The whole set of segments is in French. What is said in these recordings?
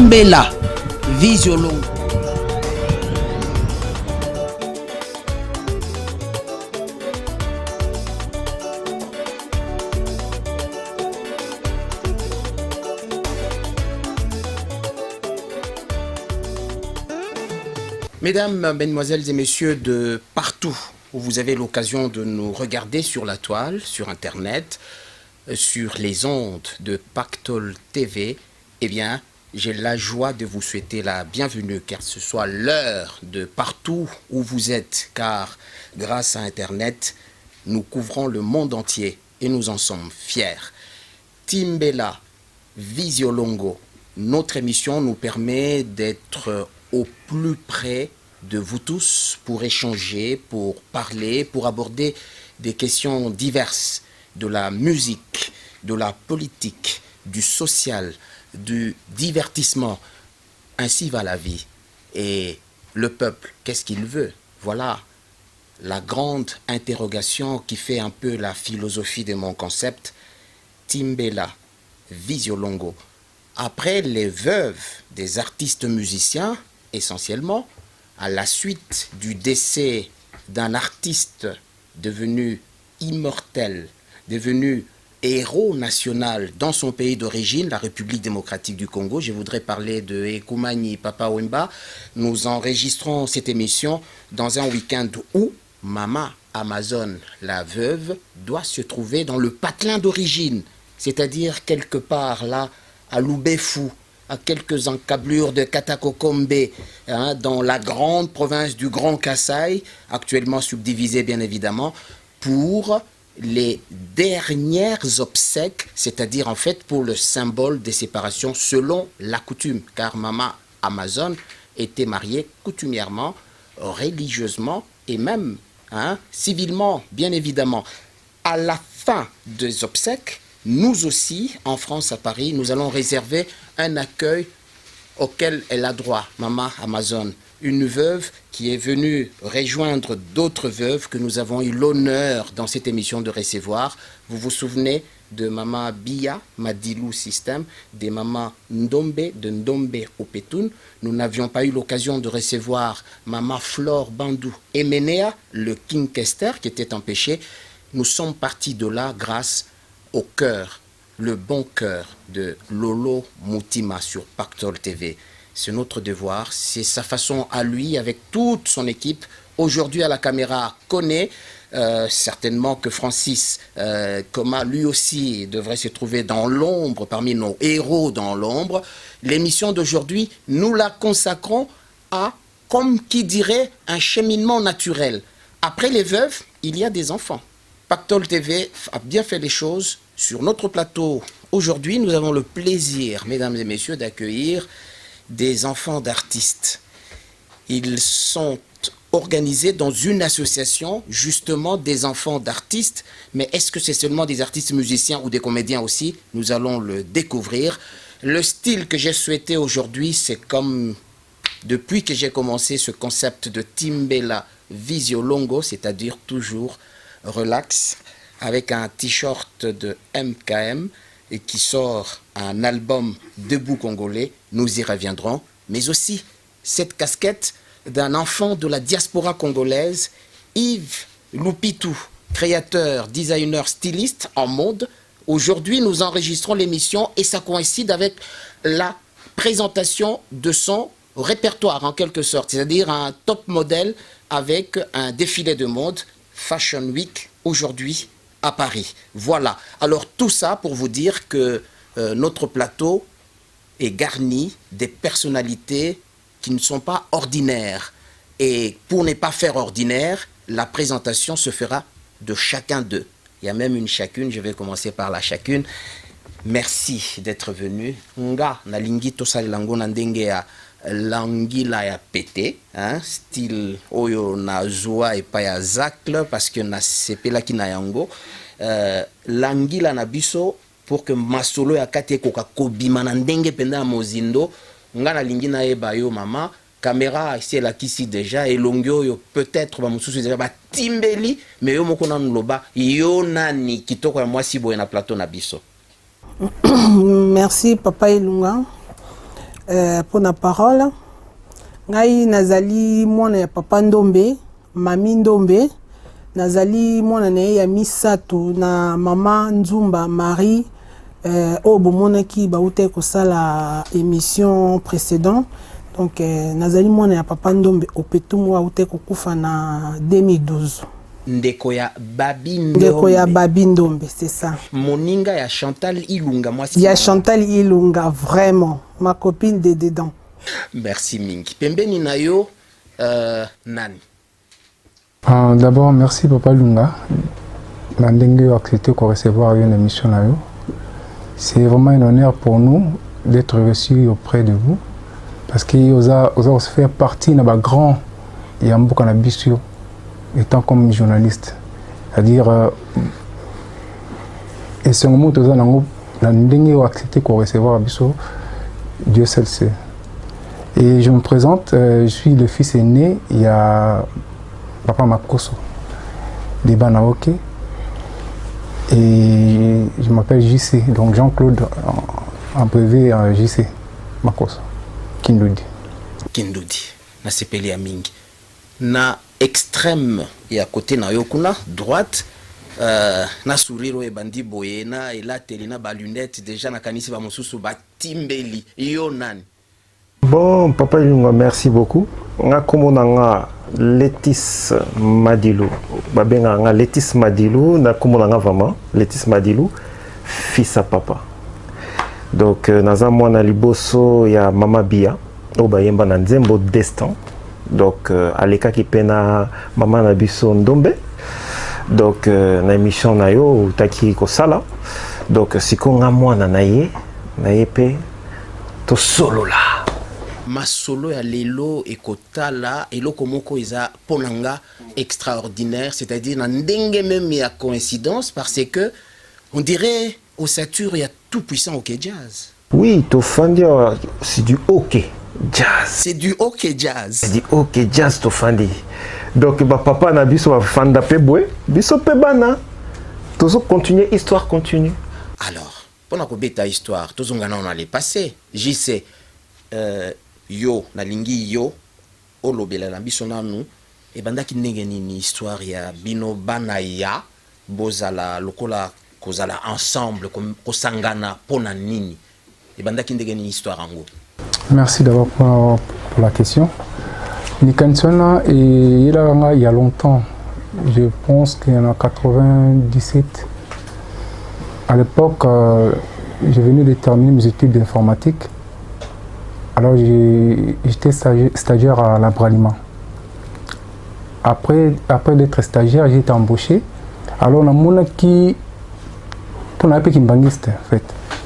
Timbela, Visiolongo. Mesdames, mesdemoiselles et messieurs de partout où vous avez l'occasion de nous regarder sur la toile, sur Internet, sur les ondes de Pactole TV, eh bien, j'ai la joie de vous souhaiter la bienvenue, car ce soit l'heure de partout où vous êtes, car grâce à Internet, nous couvrons le monde entier et nous en sommes fiers. Timbela, Visiolongo, notre émission nous permet d'être au plus près de vous tous pour échanger, pour parler, pour aborder des questions diverses de la musique, de la politique, du social, du divertissement. Ainsi va la vie. Et le peuple, qu'est-ce qu'il veut? Voilà la grande interrogation qui fait un peu la philosophie de mon concept. Timbela, Visiolongo. Après les veuves des artistes musiciens, essentiellement, à la suite du décès d'un artiste devenu immortel, devenu héros national dans son pays d'origine, la République démocratique du Congo. Je voudrais parler de Ekumani Papa Wemba. Nous enregistrons cette émission dans un week-end où Mama Amazon, la veuve, doit se trouver dans le patelin d'origine, c'est-à-dire quelque part là, à Loubefou, à quelques encablures de Katakokombe, dans la grande province du Grand Kasaï, actuellement subdivisée bien évidemment, pour les dernières obsèques, c'est-à-dire en fait pour le symbole des séparations selon la coutume, car Mama Amazon était mariée coutumièrement, religieusement et même civilement, bien évidemment. À la fin des obsèques, nous aussi, en France, à Paris, nous allons réserver un accueil auquel elle a droit, Mama Amazon, une veuve qui est venue rejoindre d'autres veuves que nous avons eu l'honneur dans cette émission de recevoir. Vous vous souvenez de Mama Bia, Madilou System, des Mama Ndombe, de Ndombe Opetoun. Nous n'avions pas eu l'occasion de recevoir Mama Flore Bandou Emenea, le King Kester, qui était empêché. Nous sommes partis de là grâce au cœur, le bon cœur de Lolo Moutima sur Pactole TV. C'est notre devoir, c'est sa façon à lui, avec toute son équipe. Aujourd'hui à la caméra, connaît certainement que Francis Coma, lui aussi, devrait se trouver dans l'ombre, parmi nos héros dans l'ombre. L'émission d'aujourd'hui, nous la consacrons à, comme qui dirait, un cheminement naturel. Après les veuves, il y a des enfants. Pactole TV a bien fait les choses. Sur notre plateau, aujourd'hui, nous avons le plaisir, mesdames et messieurs, d'accueillir des enfants d'artistes. Ils sont organisés dans une association, justement, des enfants d'artistes. Mais est-ce que c'est seulement des artistes musiciens ou des comédiens aussi? Nous allons le découvrir. Le style que j'ai souhaité aujourd'hui, c'est comme depuis que j'ai commencé ce concept de Timbela Visiolongo, c'est-à-dire toujours relax, avec un t-shirt de MKM et qui sort un album Debout Congolais, nous y reviendrons, mais aussi cette casquette d'un enfant de la diaspora congolaise, Yves Loupitou, créateur, designer, styliste en mode. Aujourd'hui, nous enregistrons l'émission et ça coïncide avec la présentation de son répertoire en quelque sorte, c'est-à-dire un top modèle avec un défilé de mode, Fashion Week, aujourd'hui à Paris. Voilà. Alors tout ça pour vous dire que notre plateau est garni des personnalités qui ne sont pas ordinaires. Et pour ne pas faire ordinaire, la présentation se fera de chacun d'eux. Il y a même une chacune, je vais commencer par la chacune. Merci d'être venu. Nga na lingi tosali lango na ndenge ya langila ya pété, style oyo na joie et pas ya zacle parce que na sepela ki na yango langila na biso pour que masolo ya kati koka kobima na ndenge penda mozindo nga na lingi na eba yo mama caméra ici la kisi déjà et longyo yo peut-être ba mususu déjà ba timbeli mais yo moko na loba yo nani kitoko ya mwasi boye na plateau na biso. Merci Papa Ilunga. pour la parole. Ngai nazali mwana ya papa Ndombe, mami Ndombe. Nazali mwana na ya misato na mama Nzumba Marie. Obo mona ki ba ute ko sala émission précédent. Donc nazali mwana ya papa Ndombe opetumu wa ute ko kufa na 2012. Ndeko ya Babi Ndombe. Ndeko ya Babi Ndombe, c'est ça. Moninga ya Chantal Ilunga, moi c'est. Ya Chantal Ilunga, vraiment, ma copine de dedans. Merci Mingi. Pembeni na yo nani? D'abord, merci Papa Lunga. Mandenge a accepté de recevoir une émission là. C'est vraiment un honneur pour nous d'être reçus auprès de vous. Parce que vous avez fait partie de ma grand Yambo Kanabisio, étant comme journaliste. C'est-à-dire, et ce moment où vous avez accepté de recevoir Dieu seul sait. Et je me présente, je suis le fils aîné, il y a Papa Makoso, de Banaoke. Et je m'appelle JC, donc Jean-Claude en brevet JC Makoso, Kindoudi. Kindoudi, na sepeli ya mingi. Na extrême ya côté na yokuna, droite, na sourire e bandi boye na elateli na ba lunette déjà na kanisi ba mosusu ba timbeli yo nani. Bon, Papa Lunga, merci beaucoup. Nga komona nga Letis Madilou. Babenga nga Letis Madilou, na komona nga vraiment Letis Madilou, fils à papa. Donc naza mwana liboso ya Mama Bia, o bayemba na Nzembo Destin. Donc aleka ki pena mama na biso Ndombe. Donc na émission na yo taki ko sala. Donc siko nga mwana na ye pe to solo la. Masolo ya lelo ekotala eloko moko eza ponanga extraordinaire, c'est-à-dire na ndenge même ya coïncidence parce que on dirait au Satur il y a tout puissant hockey jazz. Oui, to fandia c'est du hockey jazz. C'est du hockey jazz. C'est du hockey jazz to fandi. Donc ba papa na biso ba fanda pe boy, biso pe bana. Tozo continuer histoire continue. Alors, pendant ko beta histoire, tozongana on allait passer. J'y sais yo na lingi yo olobela na biso nanu e bandaki ndenge nini histoire ya bino bana ya bozala lokola kozala ensemble kosangana pona nini e bandaki ndenge nini histoire ango. Merci d'abord pour la question. Nikansona et il y a longtemps, je pense qu'il y en a 97. À l'époque, je venais de terminer mes études d'informatique. Alors j'étais stagiaire à l'agroaliment. Après d'être stagiaire, j'ai été embauché. Alors on a mon qui pour un peu qui baniste en fait.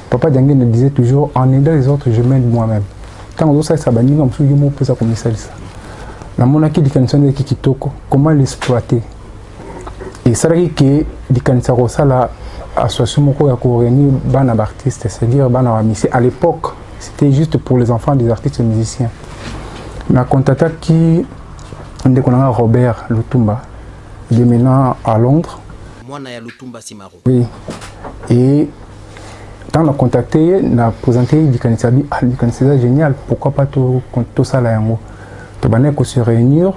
Papa Diangue me disait toujours en aidant les autres, je m'aide moi-même. Quand on ça bani comme ça, je me pose comme ça. La mon qui dit qui kitoko, comment l'exploiter. Et ça veut dire que dit quand ça la association moko ya ko réunir bana artistes, c'est-à-dire bana amitié à l'époque. C'était juste pour les enfants des artistes et musiciens. Ma contacta qui on a Robert Lutumba, il est maintenant à Londres. Moi, na Lutumba Simaro. Oui. Et quand on a contacté, on a présenté du Kanitsabi, c'est génial, pourquoi pas tout ça là yango. To bané ko se réunir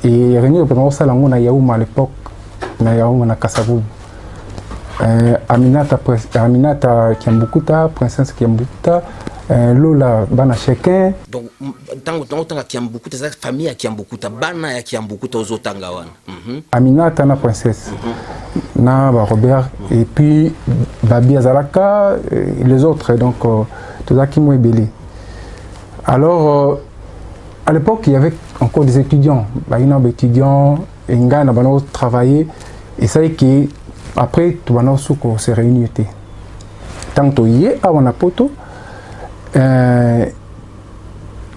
et réunir pendant ça là on a Yaouma à l'époque, na Yaouma na Kasavu. Aminata Kiambukuta, princesse Kiambukuta. Lola bana chacun. Donc tant Kiambukuta ça famille à Kiambukuta bana ya Kiambukuta aux otanga wana. Aminata na princesse. Na Robert et puis Babi Azalaka et les autres donc tout ça qui m'ont belé. Alors à l'époque il y avait encore des étudiants, des étudiants et ngana bana travailler et ça y est que après tout bana souko se réunir. Tant to yé à wana poto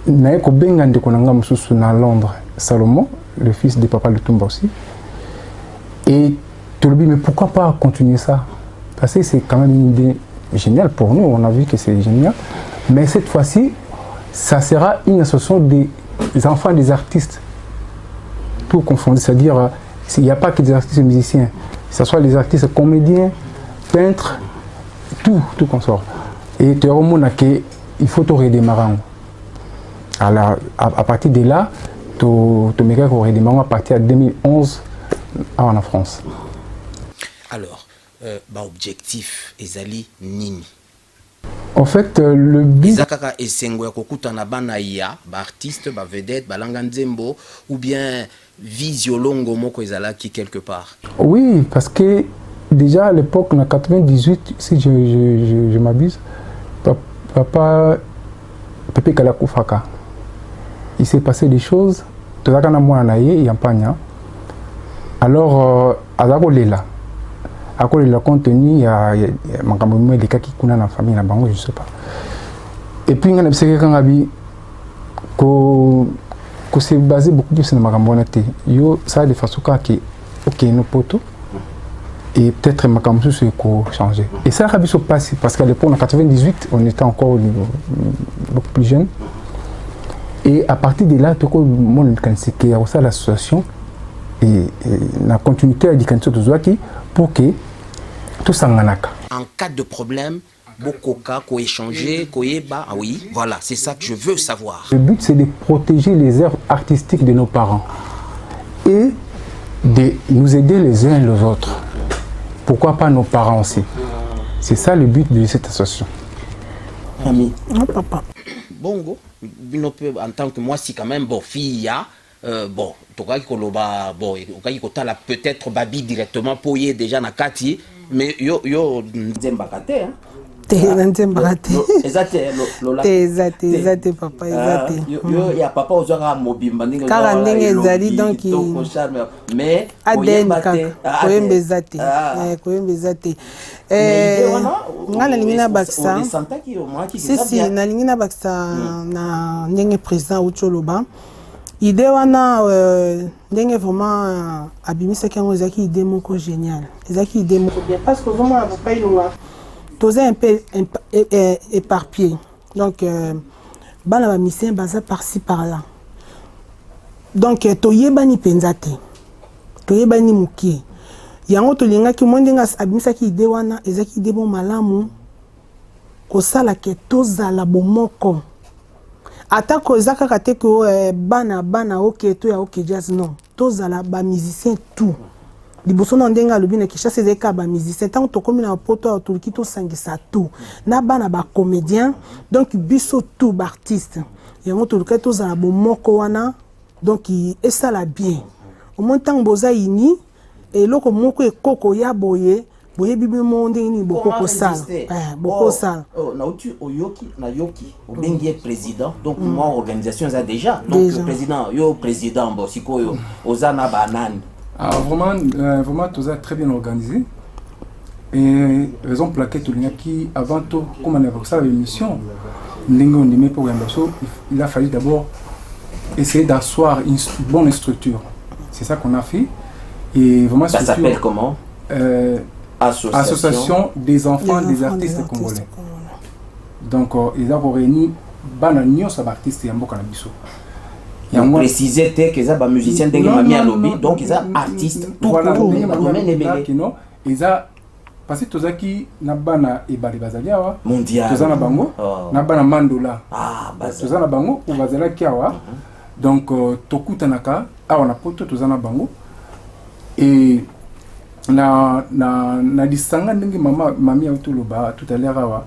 Naeko Benga ndeko nanga mususu na Londres, Salomon, le fils de Papa Lutumba aussi. Et tu le dis, mais pourquoi pas continuer ça? Parce que c'est quand même une idée géniale pour nous, on a vu que c'est génial. Mais cette fois-ci, ça sera une association des enfants des artistes. Tout confondu, c'est-à-dire, il n'y a pas que des artistes musiciens, que ce soit les artistes comédiens, peintres, tout consort. Et tu as remarqué qu'il faut tout redémarrer. Alors, à partir de là, tu me aurait démarré à partir de 2011 en France. Alors, objectif, Ezali Nini. En fait, le but... Izakaka esengo ya kokutana bana ya, artiste, vedette, balanga nzembo, ou bien visiolongo moko ezalaki quelque part. Oui, parce que déjà à l'époque, en 98, si je m'abuse, papa Pepe Kalakufaka, il s'est passé des choses, tout ça quand moi naïe et Pagna. Alors, à Zagolela, à cause de la contenu, il y a des cas qui connaissent la famille, je ne sais pas. Et puis, il y a des que c'est basé beaucoup plus sur la Macambonate. Ça a des façons qui ok, nos potos. Et peut-être Macambou se changer. Et ça a se passer parce qu'à l'époque, en 98, on était encore beaucoup plus jeune. Et à partir de là, tout le monde a ça l'association et la continuité à dire pour que tout ça en cas de problème, Bokoka, ko échanger, koyeba, ah oui, voilà, c'est ça que je veux savoir. Le but, c'est de protéger les œuvres artistiques de nos parents et de nous aider les uns et les autres. Pourquoi pas nos parents aussi? C'est ça le but de cette association. Ami. Non, papa. Bongo, en tant que moi, si quand même, bon, fille, bon, peut-être Babi directement pour y déjà na kati, mais yo nzembakate hein. Nzembakate. Exacte papa, exacte. Yo ya papa ozanga mobimba ndenge kaka ndenge ezali donc mais ADN kaka koyemba ezate. Koyemba ezate. Nga nalingi na bakisa. Si nalingi na bakisa na ndenge président Ucholoba. Idée wana ndenge vraiment abimisaki yango ezaki idée moko génial. Ezaki idée moko bien parce que vraiment papa ilunga toza un peu éparpillé. Donc bana ba mission baza par-ci par-là. Donc toyebani penza te. Toyebani mukie. Yango tolingaki mondinga abimisaki idée wana ezaki idée bon malamu kosala ke tozala bomoko. Atako ezaka kate ko bana ok to ya ok jazz non tozala ba musicien tout liboso na ndenga lobi na Kinshasa ezeka ba musicien tant to komi na poto ya Turki to sangisa tout na bana ba comédien donc biso tout ba artiste yango to luka tozala bo moko wana donc esala bien au moins tant boza ini et loko moko ekoko ya boye boye bibi monde ni boko sala boko sala nauti oyoki na yoki obengi président donc moi organisation ça déjà donc le président yo président bon sikoyo ozana banane vraiment tout ça très bien organisé et raison pour laquelle tout qui avant tout comme on a ça l'émission ndingo ndimé pour il a fallu d'abord essayer d'asseoir une bonne structure, c'est ça qu'on a fait et vraiment ça s'appelle comment Association des enfants des artistes congolais. Donc, ils ont réuni bananios artistes et amboka na biso. Vous précisez que les musiciens de Mamie à lobby, donc ils sont artistes tout voilà, court. Ils ont parce que tozaki na bana e bali bazaliawa mondial. Tozana bango na bana mandola. Ah, tozana bango ou bazala kiawa. Donc tokutanaka awa na poto tozana bango et na disanga ndenge mami ya utoloba tout à l'heure awa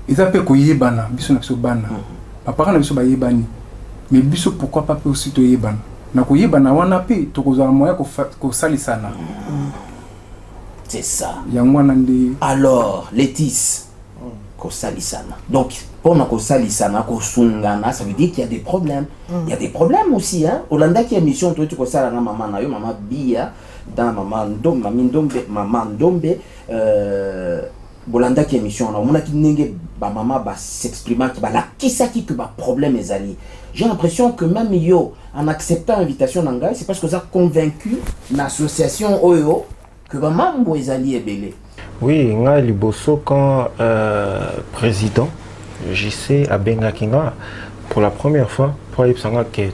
eza pe koyebana biso na biso bana papa na biso ba yebani mais biso pourquoi pas pe aussi to yebana na koyebana wana pe tokozala moya ko salisana c'est ça yango nandi alors Letis ko salisana donc pour na ko salisana ko sungana ça veut dire qu'il y a des problèmes il y a des problèmes aussi hein Olanda qui émission toi tu ko sala na maman na yo maman Bia dans maman Ndombe Bolanda qui émission on a qui nenge ba maman ba s'exprimer qui ba la qui que ba problème ezali. J'ai l'impression que même yo en acceptant l'invitation nanga c'est parce que ça a convaincu l'association Oyo que ba mambo ezali ebele. Oui, nga liboso quand président JC Abenga Kinga pour la première fois pour yebsanga que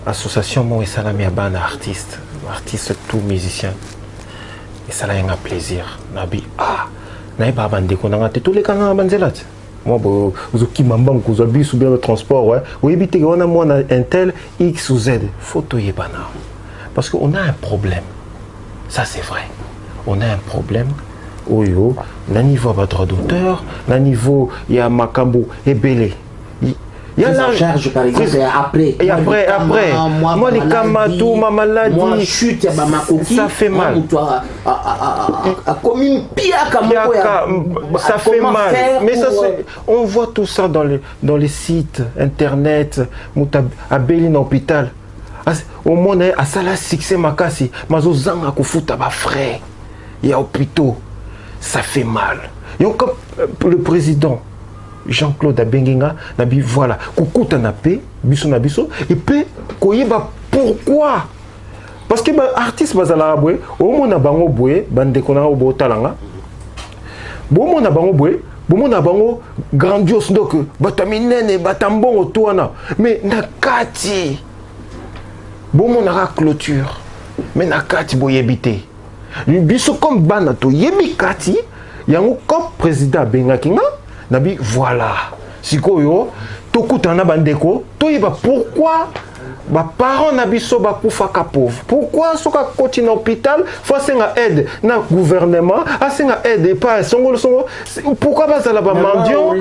association mo esalami ya bana artiste tout musicien et ça a un plaisir nabi na ba bande ko nga tous les kanga banzelat moi ozoki mambango kozwa bus ou bien le transport ouais oyebi te wana mwana un tel X ou Z photo yebana parce qu'on a un problème ça c'est vrai on a un problème oyo na niveau ba droit d'auteur na niveau ya makambo ebele il y a la charge par exemple après et après moi les kamatou ma maladie moi chute ya ba makoki ça fait mal comme une pia ça fait mal mais ça on voit tout ça dans les sites internet muta abeli na hôpital au monde à sala succès makasi mazo zanga kufuta ba frère il y a hôpitaux ça fait mal et comme le président Jean-Claude Abenginga nabi voilà kukuta na pe biso na biso et puis koyeba pourquoi parce que artiste bazala boye au mona bango boye bande kona obo talanga bo mona bango boye bo mona bango grandiose donc bataminene batambongo toana mais nakati bo mona ra clôture mais nakati boyebité biso comme bana to yebi kati yango comme président Abenga kinga nabi voilà sikoyo tokutana bandeko toyeba pourquoi ba parents nabiso ba kufaka pauvre pourquoi soka koti na hôpital faut senga aide na gouvernement asenga aide pas songo pourquoi pas la ba mendion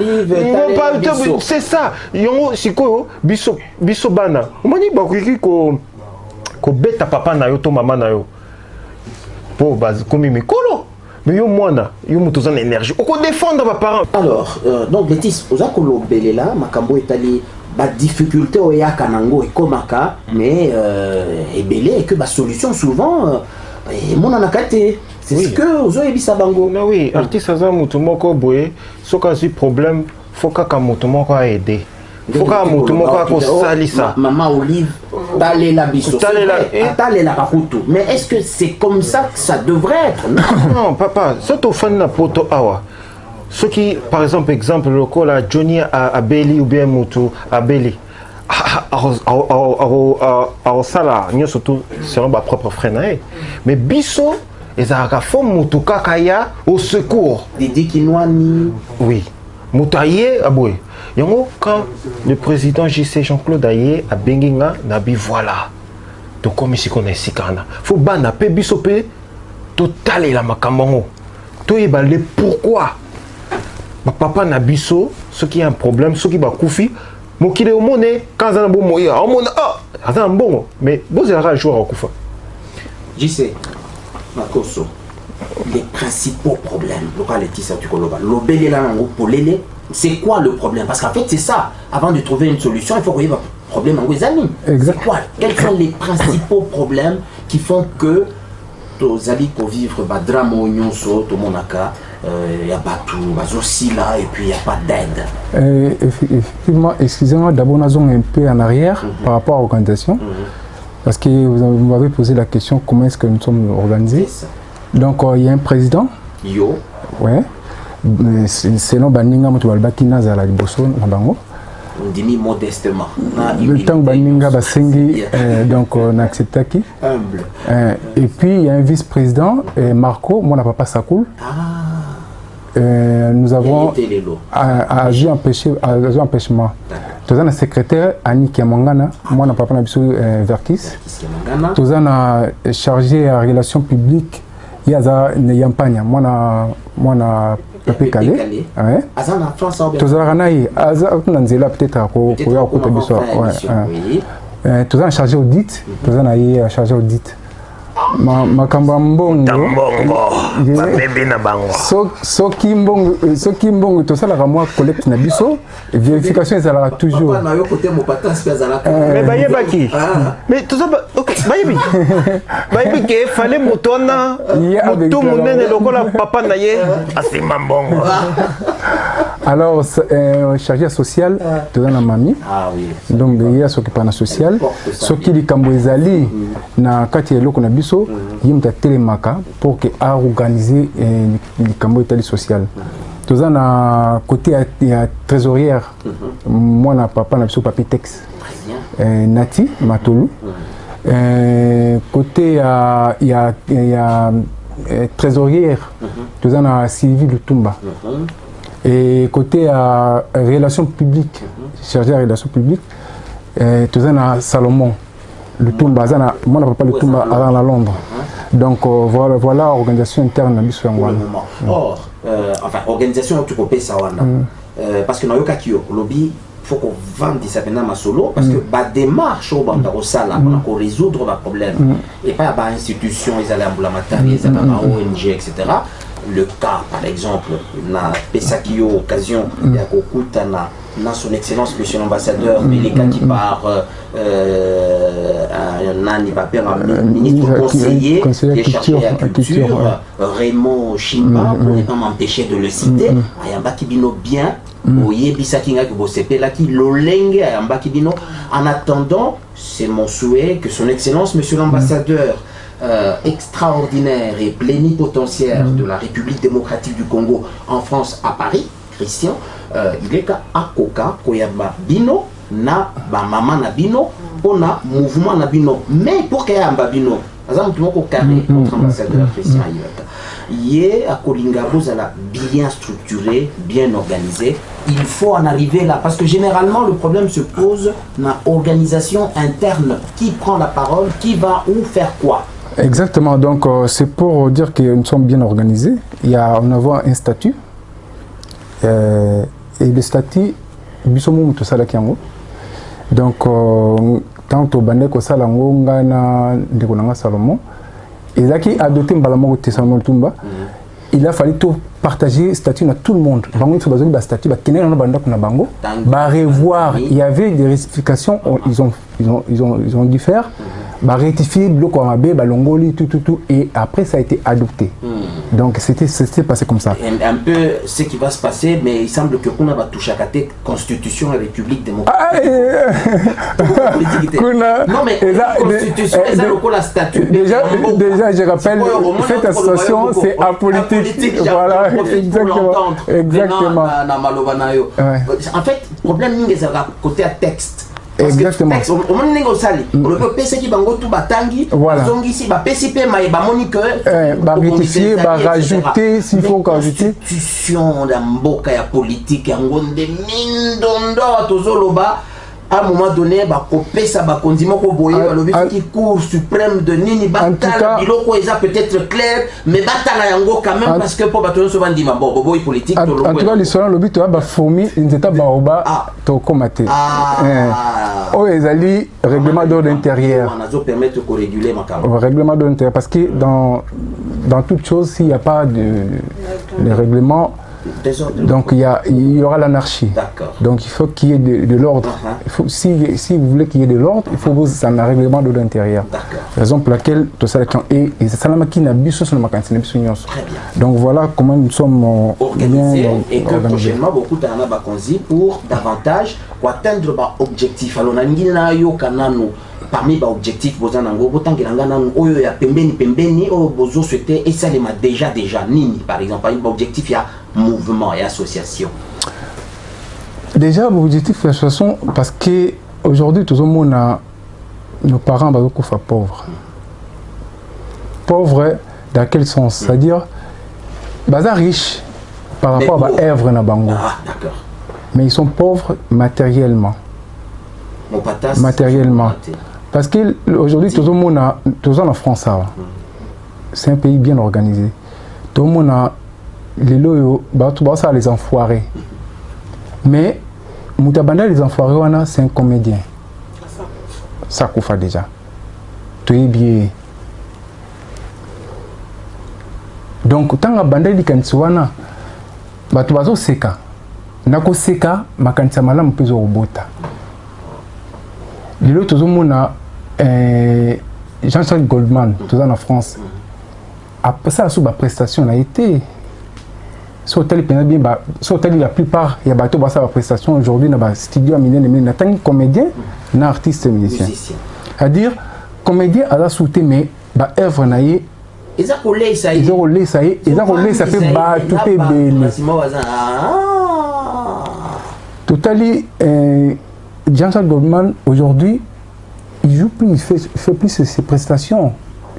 c'est ça yongo sikoyo biso bana omoni ba ko beta papa na yo to mama na yo po base komi mikolo mais yo mwana yo muto en énergie on défendre mes parents alors donc Letis oza ko belela makambo etali ba difficulté o ya kanango e komaka mais ebele que ba solution souvent mona nakate c'est ce que ozo ebisa bango mais oui artiste aza muto moko boye soka si problème faut ka muto moko a aider faut ka muto moko ko salisa maman Olive talela biso talela kakutu mais est-ce que c'est comme ça que ça devrait être non papa surtout fan na poto awa ce qui par exemple le col à Johnny à Beli ou bien Mutu à Beli à sala nyo surtout selon ma propre frère mais biso ezaka fo mutu kakaya au secours Didi Kinwani oui mutaye aboy yango quand le président JC Jean-Claude Aye a benginga nabi voilà to comme ici qu'on est sikana faut bana pe biso pe total la makambo to yeba le pourquoi ma papa na biso ce qui a un problème ce qui ba koufi mokile au monde quand ça bon moya au monde attends bon mais vous allez jouer au koufa JC Makoso les principaux problèmes localité ça tu koloba lobele la ngo polele c'est quoi le problème parce qu'en fait c'est ça avant de trouver une solution il faut qu'il y ait un problème en amis c'est quoi quels sont les principaux problèmes qui font que aux amis pour vivre bah drame au nyonso to monaka il y a pas tout aussi là et puis il y a pas d'aide effectivement excusez-moi d'abord nous un peu en arrière par rapport à l'organisation parce que vous m'avez posé la question comment est-ce que nous sommes organisés donc il y a un président ouais selon baninga moto balbaki nazala liboso na bango on dit modestement le temps baninga basengi donc on acceptaki humble et puis il y a un vice-président Marco mon papa Sakoul nous avons agi empêchement toza na secrétaire Annie Kiamangana moi na papa na biso Verkis toza na chargé à relations publiques yaza Yampanya moi na Pépé Calais, ouais. Azana France ou bien. Tozaranaï, Azana peut-être à côté de ça. Tozan chargé audit, Tozanaï chargé audit. Ma kambambongo. Bébé na bango. Soki mbongo tosala moi collecte na biso vérification ezala toujours. Papa na yo côté mo patas ezala. Mais bayebaki. Mais tout ça bayebi. Bayebi que fallait motona moto munene lokola papa na ye asima mbongo. Alors chargé social tozana mami. Ah oui. Donc il y a s'occuper na social. Soki likambo ezali na kati ya loko na biso yimta telemaka pour que a organiser likambo etali social. Toza na côté ya trésorière moi na papa na biso Papitex Nati Matolu côté il y a trésorière toza na Sylvie Lutumba Et côté relations publiques, chargé de relations publiques, tout ça na Salomon. Le Tumba, moi je ne pas le Tumba à Londres. Donc voilà l'organisation interne de pour le moment. Or, enfin, organisation tu peux ça parce que dans le cas qui lobby, il faut qu'on vende ça maintenant solo parce que la démarche au banda au sala pour résoudre le problème et pas à institution ils allaient à la matériel ils allaient à ONG etc. Le cas par exemple na pesakio occasion ya kokuta na son excellence monsieur l'ambassadeur mais les cas qui part nani va faire un ministre conseiller des chargés à culture Raymond Chimba pour ne pas m'empêcher de le citer ayamba kibino bien oyebisa kinga que vous sepela qui lolenge ayamba kibino en attendant c'est mon souhait que son excellence monsieur l'ambassadeur extraordinaire et plénipotentiaire de la République démocratique du Congo en France à Paris, Christian, il est qu'à Koka, Koyaba Bino, na ba maman na Bino, on a mouvement na Bino, mais pour qu'il y ait un babino, par exemple, tout carré, notre ambassadeur Christian Ayota, il est à Kolingabo, bien structuré, bien organisé. Il faut en arriver là, parce que généralement le problème se pose dans l'organisation interne. Qui prend la parole, qui va où faire quoi? Exactement, donc c'est pour dire que nous sommes bien organisés. On a un statut et le statut, donc tant au bandé que ça de Salomon, il a adopté un Tumba. Il a fallu tout partager le statut à tout le monde. Revoir, il y avait des rectifications, ils ont dû faire. Rectifier le Kouamabé, Balongoli, tout, et après ça a été adopté. Donc c'était passé comme ça. Un peu ce qui va se passer, mais il semble que Kuna va toucher à la Constitution et République démocratique. Non, mais Constitution, c'est le statut. Déjà, je rappelle, cette association, c'est apolitique. Voilà, exactement. En fait, le problème, c'est côté à texte. Exactement. Voilà. Rectifier, rajouter, s'il faut rajouter. Constitution d'amboka ya politique ya ngonde mindondo tozoloba à un moment donné ça va continuer qui cour suprême de nini batala biloko eza peut-être clair mais batala yango quand même parce que pour batono so bandima bobo politique en tout cas l'histoire le but ba fourmi nzeta baoba to komate oh ezali règlement d'ordre intérieur on a permettre de réguler ma règlement d'ordre intérieur parce que dans toute chose s'il n'y a pas de règlement donc il y aura l'anarchie. Donc il faut qu'il y ait de l'ordre. Si vous voulez qu'il y ait de l'ordre, il faut vous un règlement de l'intérieur. Raison pour laquelle tout ça et c'est ça qui n'a pas sur ma cantine. Donc voilà comment nous sommes organisés et que prochainement beaucoup d'ana bakonzi pour davantage atteindre l'objectif. Alors nangina yo kanano parmi les objectifs bozanango botangelanga nanu oyo ya pembeni oyo bozo souhaiter et ça les m'a déjà nini par exemple parmi l'objectif ya mouvement et association. Déjà l'objectif de l'association parce que aujourd'hui tout le monde a nos parents beaucoup pauvres. Pauvres dans quel sens? C'est-à-dire baza riches par rapport à œuvre na bango. D'accord. Mais ils sont pauvres matériellement. Matériellement. Parce qu'aujourd'hui, tout le monde en France, c'est un pays bien organisé. Tout le monde a les enfoirés. Mais Moutabanda, les enfoirés, c'est un comédien. Ça koufa déjà. Tout est bien. Donc, tant que Banda dit qu'il y a un seka. Nako seka, makanisa malamu pezo robota. Lilo tout le monde a Jean-Charles Goldman, tout en France. Après ça, sous la prestation a été. Sur la plupart, il y a bateau la prestation aujourd'hui dans le studio à Minen, tant que comédien, un artiste musicien. C'est-à-dire, comédien à la sauté, mais œuvre naïe. Ils ont roulé ça y est. Ils ont roulé ça y est. Ils ont roulé ça fait tout est belle. Totalement, Jean-Charles Goldman aujourd'hui, il joue plus, il fait plus ses prestations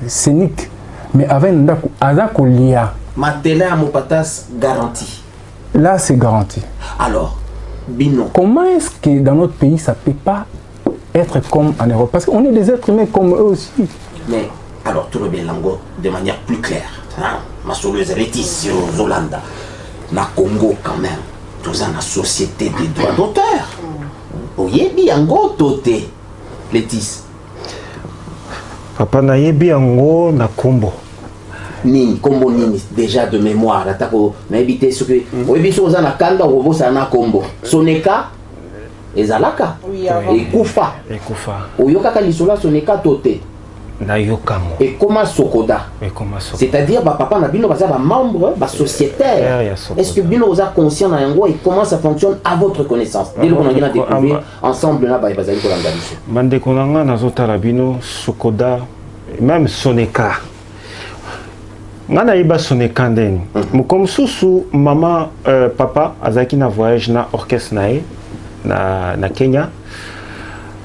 scéniques, mais avec un Azakolia. Matela Mopatas garantie. Là, c'est garanti. Alors, Bino. Comment est-ce que dans notre pays, ça ne peut pas être comme en Europe? Parce qu'on est des êtres humains comme eux aussi. Mais, alors, tout le bien, Lango, de manière plus claire. Hein? Ma solution est ici, aux Hollande. Na Congo, quand même, tout ça, la société des droits d'auteur. Oui, bien, go, toté. Létis. Papa, na yebi yango na Kombo. Nini, Kombo nini, déjà de mémoire. Atako, na évité ce que. Oui, bien sûr, on a Kanda, on a na Kombo. Soneka, ezalaka. Oui, avant. Ekufa. Ekufa. Oyokaka lisola soneka toté. Na yokango. Et comment Sokoda. Et comment Sokoda. C'est-à-dire, papa, na bino, ba membre, ba sociétaire. Est-ce que bino, vous êtes conscient na yango et comment ça fonctionne à votre connaissance? Dès qu'on a découvert ensemble, là, ba bazali ko langa biso. Bande konanga nazotala bino Sokoda, même Soneka. Ngana iba Soneka ndeni. Comme susu maman papa azaki na voyage na orchestre na Kenya.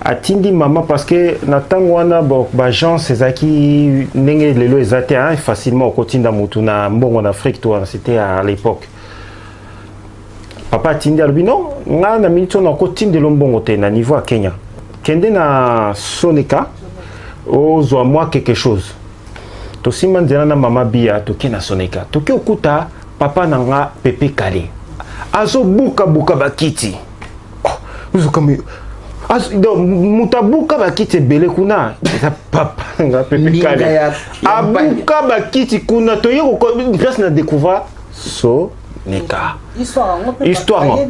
Atindi maman parce que na tango wana ba gens ezaki ndenge lelo ezate facilement au kotinda mutu na mbongo en Afrique toi c'était à l'époque. Papa atindi alobi non nga na minute na kotinda lombongo te na niveau à Kenya. Kende na Soneka ozwa moi quelque chose. To simanzela na mama bia toke na Soneka. Toke okuta papa nanga Pepe Kale. Azo buka bakiti. Oh, uzukami mutabuka bakiti ebele kuna eza papa nga Pepe Kale abuka bakiti kuna toye place na découvert Soneka histoire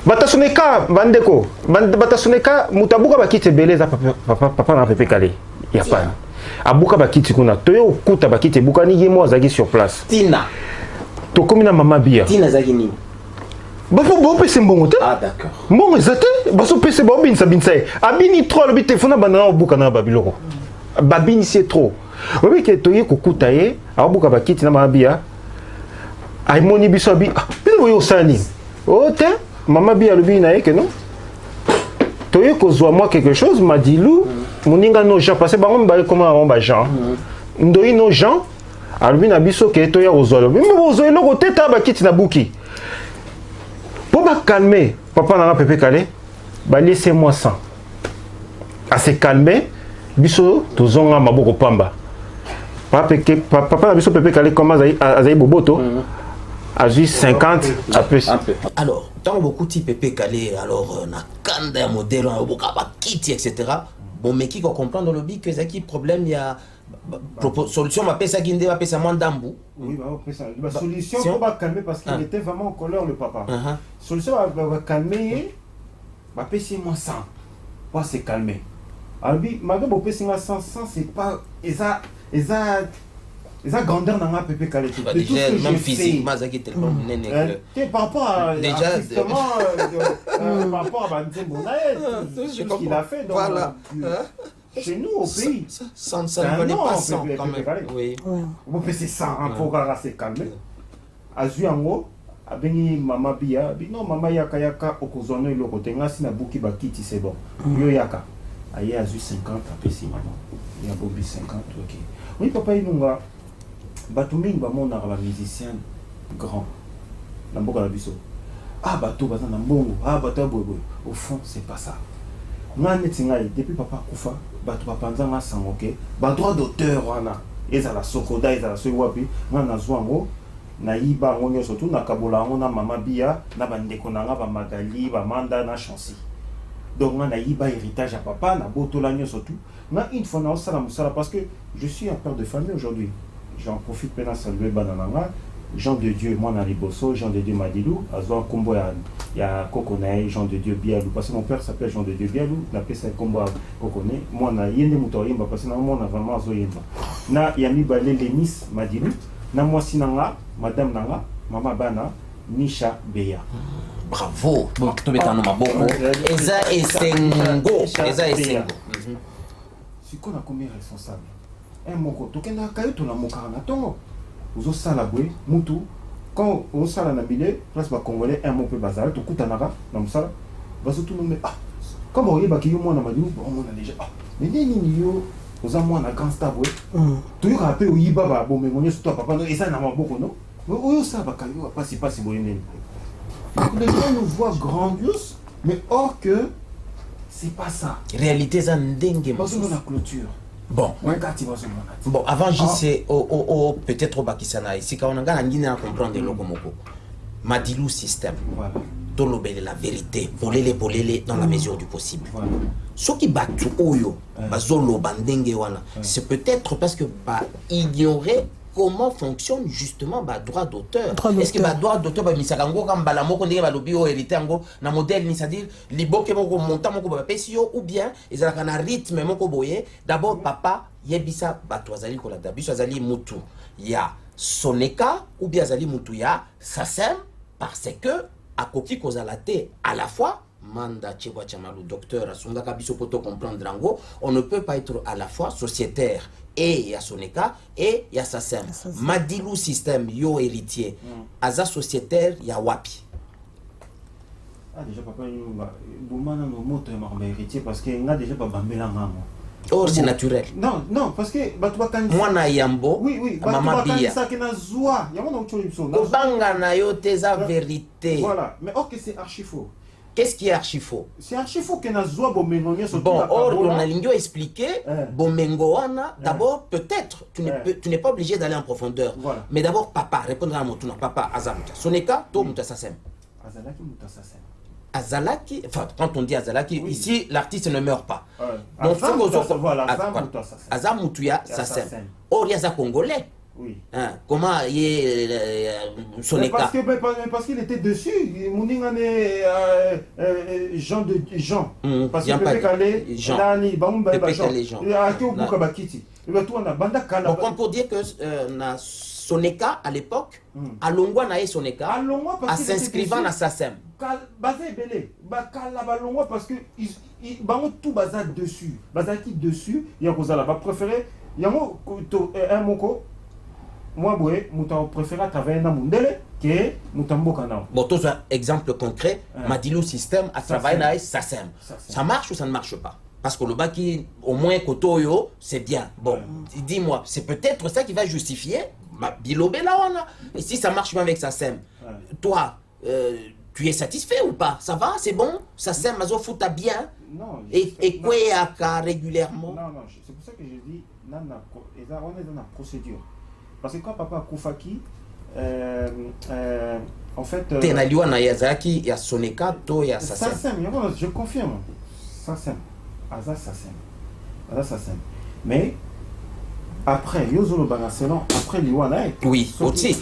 bata Soneka bandeko bata Soneka mutabuka bakiti ebele eza papa na Pepe Kale ya pana abuka bakiti kuna toye okuta bakiti ebukani ye mo azaki sur place Tina tokomi na mama bia Tina zaki nini. Bafo bon pese mbongo te. Ah d'accord. Bon ezate baso pese ba obinisa binsae. Abini trop le téléphone banana obuka na babiloko. Babini c'est trop. Obi ke toye kokuta ye, abuka bakiti na mabia. Ay moni biso abi. Bino yo sani. Oh te, mama bia lobi na ye ke non. Toye kozwa moi quelque chose Madilou, moninga no Jean parce bango mbale comment on ba Jean. Ndoi no Jean. Alobi na biso ke toya ozolo. Mais ozo eloko te ta bakiti na buki. Pour me calmer, papa n'a pas Pepe Kale, bah laissez-moi ça. À se calmer, biso tozonga maboko pamba. Papa n'a biso Pepe Kale comme azaï boboto, a juste 50 à plus. Alors, tant beaucoup de Pepe Kale, alors na kanda ya modèle, on a beaucoup de kiti, etc. Bon, mais qui comprend dans le but que c'est qui problème il y a solution ma pesa qui ndé ma pesa moins d'ambou. Oui, la solution pour pas calmer parce qu'il était vraiment en colère le papa. Solution va calmer ma pesa moins 100 pour se calmer. Alors malgré mon pesa moins 100 c'est pas eza grandeur dans ma Pepe Kale. Déjà même physiquement ça qui tellement néné par rapport à déjà par rapport à Banzembo ce qu'il a fait donc chez nous au pays, ça ne valait pas 100 quand même. Oui. Vous pouvez 100 pour se calmer. Azuango, abeni mama bia, non mama yaka yaka okozono le côté ngasi na buki bakiti c'est bon. Yo yaka. Aye azu 50 apesi maman. Ya bobi 50 OK. Oui papa inunga batuming ba mona ba musicien grand. Na mboka la biso. Ah bato baza na mbongo, ah bato boy. Au fond c'est pas ça. Depuis papa Koufa, bato papanzanga sangoke, ba droit d'auteur wana, ezala Sokoda ezala so wapi, ngana zwango na yiba ngonyo surtout na kabola ngona mama bia na bandeko nanga ba Magali, ba Manda na Chancy. Donc ngana yiba héritage à papa na botola nyo surtout. Na une fois na osala musala parce que je suis un père de famille aujourd'hui. J'en profite pour saluer banananga. Jean de Dieu, moi, Nariboso, Jean de Dieu Madilou, Azouan Kombo, il y a Kokonaï, Jean de Dieu Bialou, parce que mon père s'appelle Jean de Dieu Bialou, il appelle ça Kombo Kokonaï, moi, na Yende Moutorimba, parce que moi, on a vraiment Zoyemba. Na Yami Balé Lénis Madilou, na moi Sinanga, Madame Nanga, Mama Bana, Nisha Beya. Bravo! Bon, tu es un homme bon. Eza et Sengo. Eza et Sengo. C'est qu'on a combien responsable? Un moko, tu as un na mokana tongo. Vous avez la bouée, moutou. Quand on sala na bile, place ba congolais un mot peu bazar, to kutanaka, na musala. Baso tout nommer ah. Comme on y ba ki yo mwana madou, on a déjà ah. Mais ni yo, aux a mwana grand star boué. Tu y rappelles où y ba ba bon mais mon surtout papa no et ça na maboko no. Oui, ça va pas si bon. Les gens nous voient grandiose, mais or que c'est pas ça. Réalité ça ndenge Parce que la clôture. Bon. Bon, avant JC peut-être au Bakisana ici quand on a gagné à comprendre le locomoko. Madilou système. Voilà. Tolobele la vérité, bolele dans la mesure du possible. Voilà. Ce qui batu oyo, bazolo bandenge wana, c'est peut-être parce que ba ignorer comment fonctionne justement le droit d'auteur. Est-ce que le droit d'auteur va misakango comme balamo qu'on dit va lobby au hérité ngo na modèle ni c'est-à-dire liboke moko montant moko ba pesio ou bien ils ont un rythme moko boye d'abord papa yebisa bato azali ko la dabiso azali mutu ya soneka ou bien azali mutu ya sasem parce que akoki kozala te à la fois Manda Chebwa Chamalu, docteur, Asunga Kabiso Poto comprendre Drango, on ne peut pas être à la fois sociétaire et il y a Soneka et il y a Sassem. Madilou système, yo héritier. Aza sociétaire, il y a Wapi. Ah, déjà, papa, Boumana, nos mots, héritier parce qu'il y a déjà pas bambela maman. Or, c'est naturel. Non, parce que moi na yambo, oui, maman bia. Ça qui na zoa, il y a mon autre chose. Kobanga na yo teza vérité. Voilà, mais or que c'est archi faux. Qu'est-ce qui est archi faux? C'est archi faux que na zoa bomengonia sur bon, or on a l'ingio expliqué bomengoana. D'abord, peut-être tu n'es pas obligé d'aller en profondeur. Voilà. Mais d'abord papa, répondre à mon tour. Papa Azamuta. Soneka, to muta sasem. Azalaki muta sasem. Azalaki, enfin quand on dit Azalaki, oui. Ici l'artiste ne meurt pas. Donc Azamutuya Sassem. Or Yaza congolais. Oui. Hein, comment il est Soneka? Parce qu'il était dessus. Mouningane Jean de Jean. Parce que Pepe Kale, Nani, Bamumba Jean. Donc on peut dire que na Soneka à l'époque, à Longwa nae Soneka, à s'inscrivant à Sassem. Bazé belé, Balongwa parce que ils tout bazar dessus. Bazar qui dessus, il y a Rosala. Préféré, il y a un moko. Moi, je préfère travailler dans le monde que Moutambo Kanao. Bon, tout ça, exemple concret, Madilou système à travailler dans Sassem. Ça marche ou ça ne marche pas? Parce que le baki, au moins, Kotoyo, c'est bien. Bon, dis-moi, c'est peut-être ça qui va justifier Bilobé là, et si ça marche bien avec Sassem, toi, tu es satisfait ou pas? Ça va, c'est bon? Sassem, Mazo Fouta bien? Non. Et quoi régulièrement? Non, c'est pour ça que je dis, on est dans la procédure. Parce que quand papa Koufaki, en fait. Tenaliwa na Yazaki, il y a Soneka, to il y a Sassem. Sassem, je confirme. Sassem. Aza Sassem. Mais après, Yozolo Banaselon, après Liwana. Oui, aussi.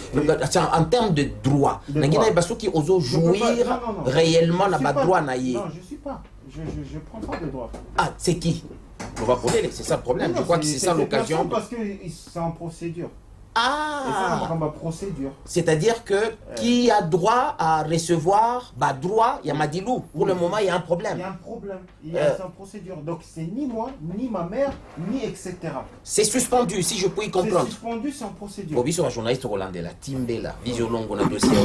En termes de droit, Nangina Basuki oso jouir réellement na droit naïe. Non, je ne suis pas. Je prends pas de droit. Ah, c'est qui? On va poser, c'est ça le problème. Je crois que c'est ça l'occasion. Parce que c'est en procédure. Ah, procédure. C'est-à-dire que qui a droit à recevoir, droit, il y a Madilou. Pour le moment, il y a un problème. Il y a un problème. C'est en procédure. Donc, c'est ni moi, ni ma mère, ni etc. C'est suspendu, si je puis comprendre. C'est suspendu, c'est en procédure. Obi sur un journaliste hollandais, la Timbe, la Vision longue, on a dossier,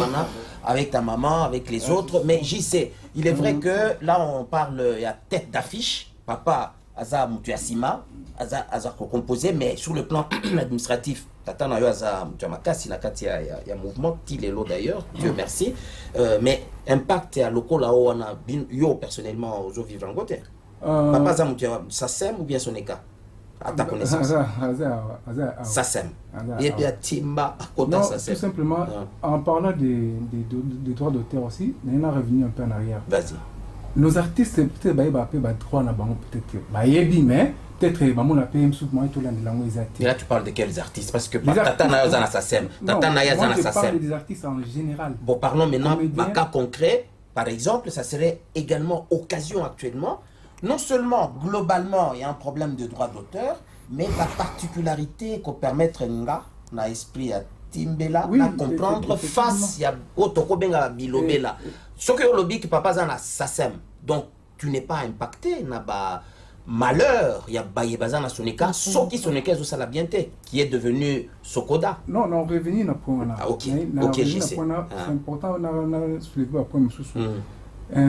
avec ta maman, avec les autres. Mais j'y sais. Il est vrai que là, on parle, il y a tête d'affiche. Papa, Aza Moutiasima, Aza composé, mais sur le plan administratif, Tata na yo Aza Moutiamakasi, il y a mouvement, Tilelo d'ailleurs, Dieu merci. Mais impact à local là où on a yo personnellement aux vivre en côté. Papa Aza Moutia, Sassem ou bien Soneka? À ta connaissance. Sassem. Et bien Timba, non, tout simplement, en parlant des droits d'auteur aussi, on est revenu un peu en arrière. Vas-y. Nos artistes, peut-être, droit na bango, peut-être que, mais peut-être, maman a payé souvent tout l'an de langue et là, tu parles de quels artistes? Parce que Tata Naya Zana Sassem, Tata Naya Zana Sassem. Je parle des artistes en général. Bon, parlons maintenant d'un cas concret. Par exemple, ça serait également occasion actuellement. Non seulement, globalement, il y a un problème de droit d'auteur, mais la particularité qu'on permettre nga, na esprit à Timbela, à comprendre face, il y a Otoko Benga Bilobela. Ce que le que papa Zana Sassem. Donc, tu n'es pas impacté, n'a pas malheur, il y a Bayebazan à Soneka, ce qui Soneka est la bienté, qui est devenu Sokoda. Non, non, revenir na point là. Ok, je sais. C'est important, on a soulevé un point sous.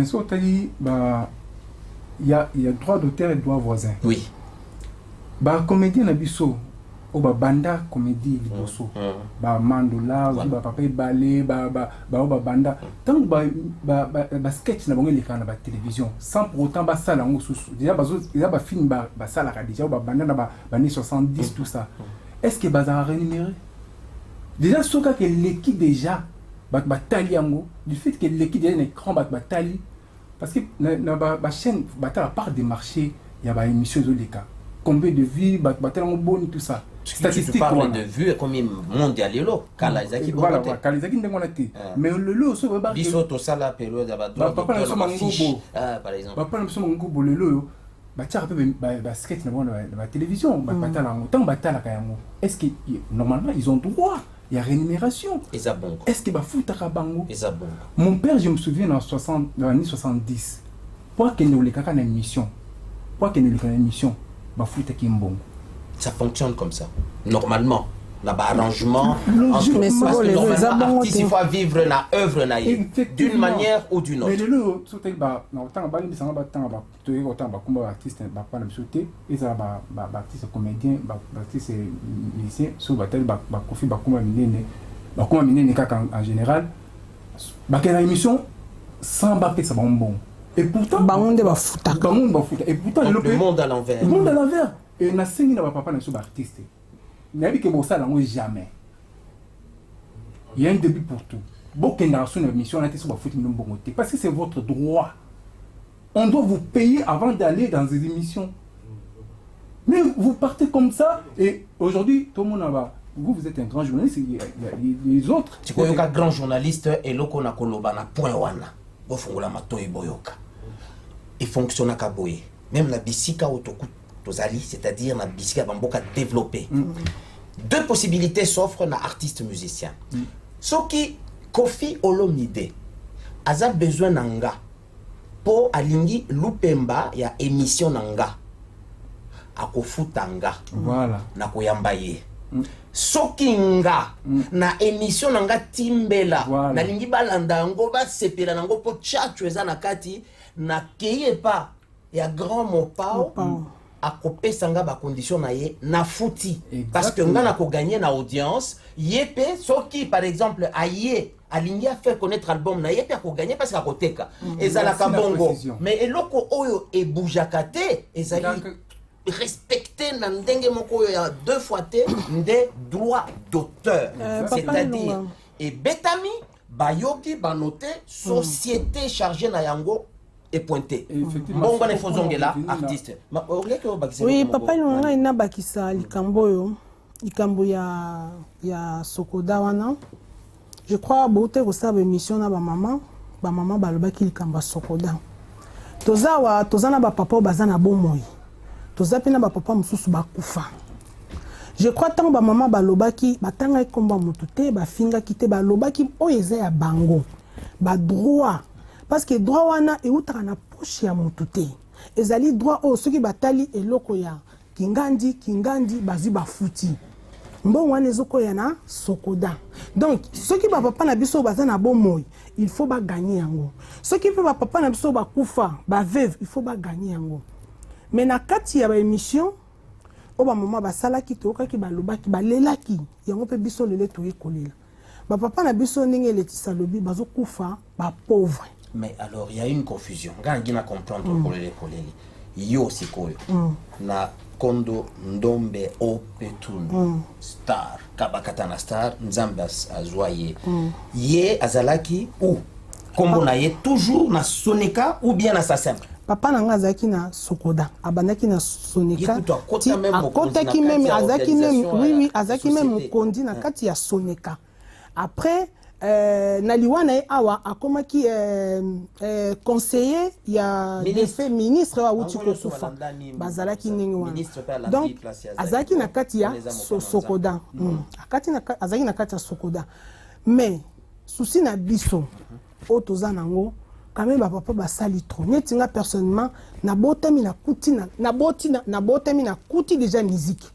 So tali bah il y a droit d'auteur et droit voisin. Oui. Bah comédien na biso o ba banda comédie liboso ba mandola ba papa balé ba banda tant ba sketch na bango lekana ba télévision sans pour autant ba sala ngo susu déjà ba film ba sala ka déjà ba banda na ba années 70 tout ça est-ce que bazar rémunéré déjà soka que l'équipe déjà ba tali yango du fait que l'équipe déjà écran ba tali parce que na ba chaîne ba ta part des marchés il y a ba émission de leka combien de vues ba tellement bonne tout ça statistique. Tu parles de vues comme mondial lo kala ezaki voilà kala ezaki ndenge wana te mais le lo so ba biso to sala période ba droit papa na so mangobo par exemple papa na so mangobo le lo ba tia peu ba sketch na ba télévision ba tala ngo tant ba tala kayango est-ce que normalement ils ont droit il y a rémunération est-ce que ba futaka bango mon père je me souviens dans les années 70 pour qu'il ne le kaka na émission pour qu'il ne le kaka na émission ba futaki mbongo. Ça fonctionne comme ça. Normalement, là-bas, arrangement. Parce que normalement, l'artiste, il faut vivre la œuvre d'une manière ou d'une autre. Mais le sauté, artiste, artiste comédien, artiste musicien, sur en général, la émission sans baquer ça bon. Et pourtant, et pourtant le monde à l'envers. Le monde à l'envers. Et na singi na papa na so artiste. Na bi ke bo ça lango jamais. Il y a un début pour tout. Beaucoup de sur une émission on a été sur foot parce que c'est votre droit. On doit vous payer avant d'aller dans des émissions. Mais vous partez comme ça et aujourd'hui tout le monde va vous êtes un grand journaliste, il y a les autres. Tu connais un grand journaliste et loko na koloba na point wana. Bo fungola matoyi boyoka. Il fonctionne à Kaboye. Même la bisika otoku c'est-à-dire na bisika bamboka développé. Deux possibilités s'offrent na artiste musicien. Ce qui Kofi Olomide a besoin nanga pour alingi lupemba ya émission nanga akofutanga voilà na koyambaye soki nga na émission nanga timbela voilà. Na lingi balanda ngo ba sepela nango po chachu eza na kati na keye pa ya grand mopao à couper sanga ba condition na ye na fouti parce que nga na ko gagner na audience yepé soki par exemple aye alingi a faire connaître album na yepé ko gagner parce que ko teka ezala ka bongo mais eloko oyo e boujaka te ezali respecter na ndenge moko ya deux fois te des droits d'auteur c'est-à-dire et betami bayoki banoté société chargée na yango et pointé. Bon, on est fozongela artiste. Oui, papa nous a ina bakisa likambo ya Sokoda wana. Je crois bote ko sa émission na ba maman balobaki likambo Sokoda. Tozana ba papa bazana bomoi. Toza pena ba papa mususu bakufa. Je crois tant ba maman balobaki batanga komba mutute ba finga kite balobaki oyeza ya bango. Ba droit parce que droit wana e utaka na poche ya mutu te ezali droit o soki batali eloko ya kingandi bazi bafuti mbongo wana ezoko ya na Sokoda donc soki ba papa na biso baza na bomoi il faut ba gagner yango soki pe ba papa na biso ba kufa ba veuve il faut ba gagner yango mais na kati ya ba émission o ba mama ba salaki to okaki ba lobaki ba lelaki yango pe biso lele to ekolela ba papa na biso ndenge letisa lobi bazo kufa ba pauvre. Mais alors, il y a une confusion. Quand on a comprendre pour les collègues, yo sikoyo na kondo ndombe opetun star kabakatana star nzamba azwaye ye azalaki ou kombo na ye toujours na Soneka ou bien na Sasem. Papa nanga azaki na Sokoda abandaki na Soneka akotaki même azaki même oui azaki même kondi na kati ya Soneka après Naliwana awa akomaki conseiller ya ministre wa Utiko Kufa bazalaki ningi wana donc azaki na kati ya Sokoda azaki na kati ya Sokoda mais souci na biso otoza nango quand même papa basali trop netinga personnellement na botami na kuti na botami na kuti déjà musique.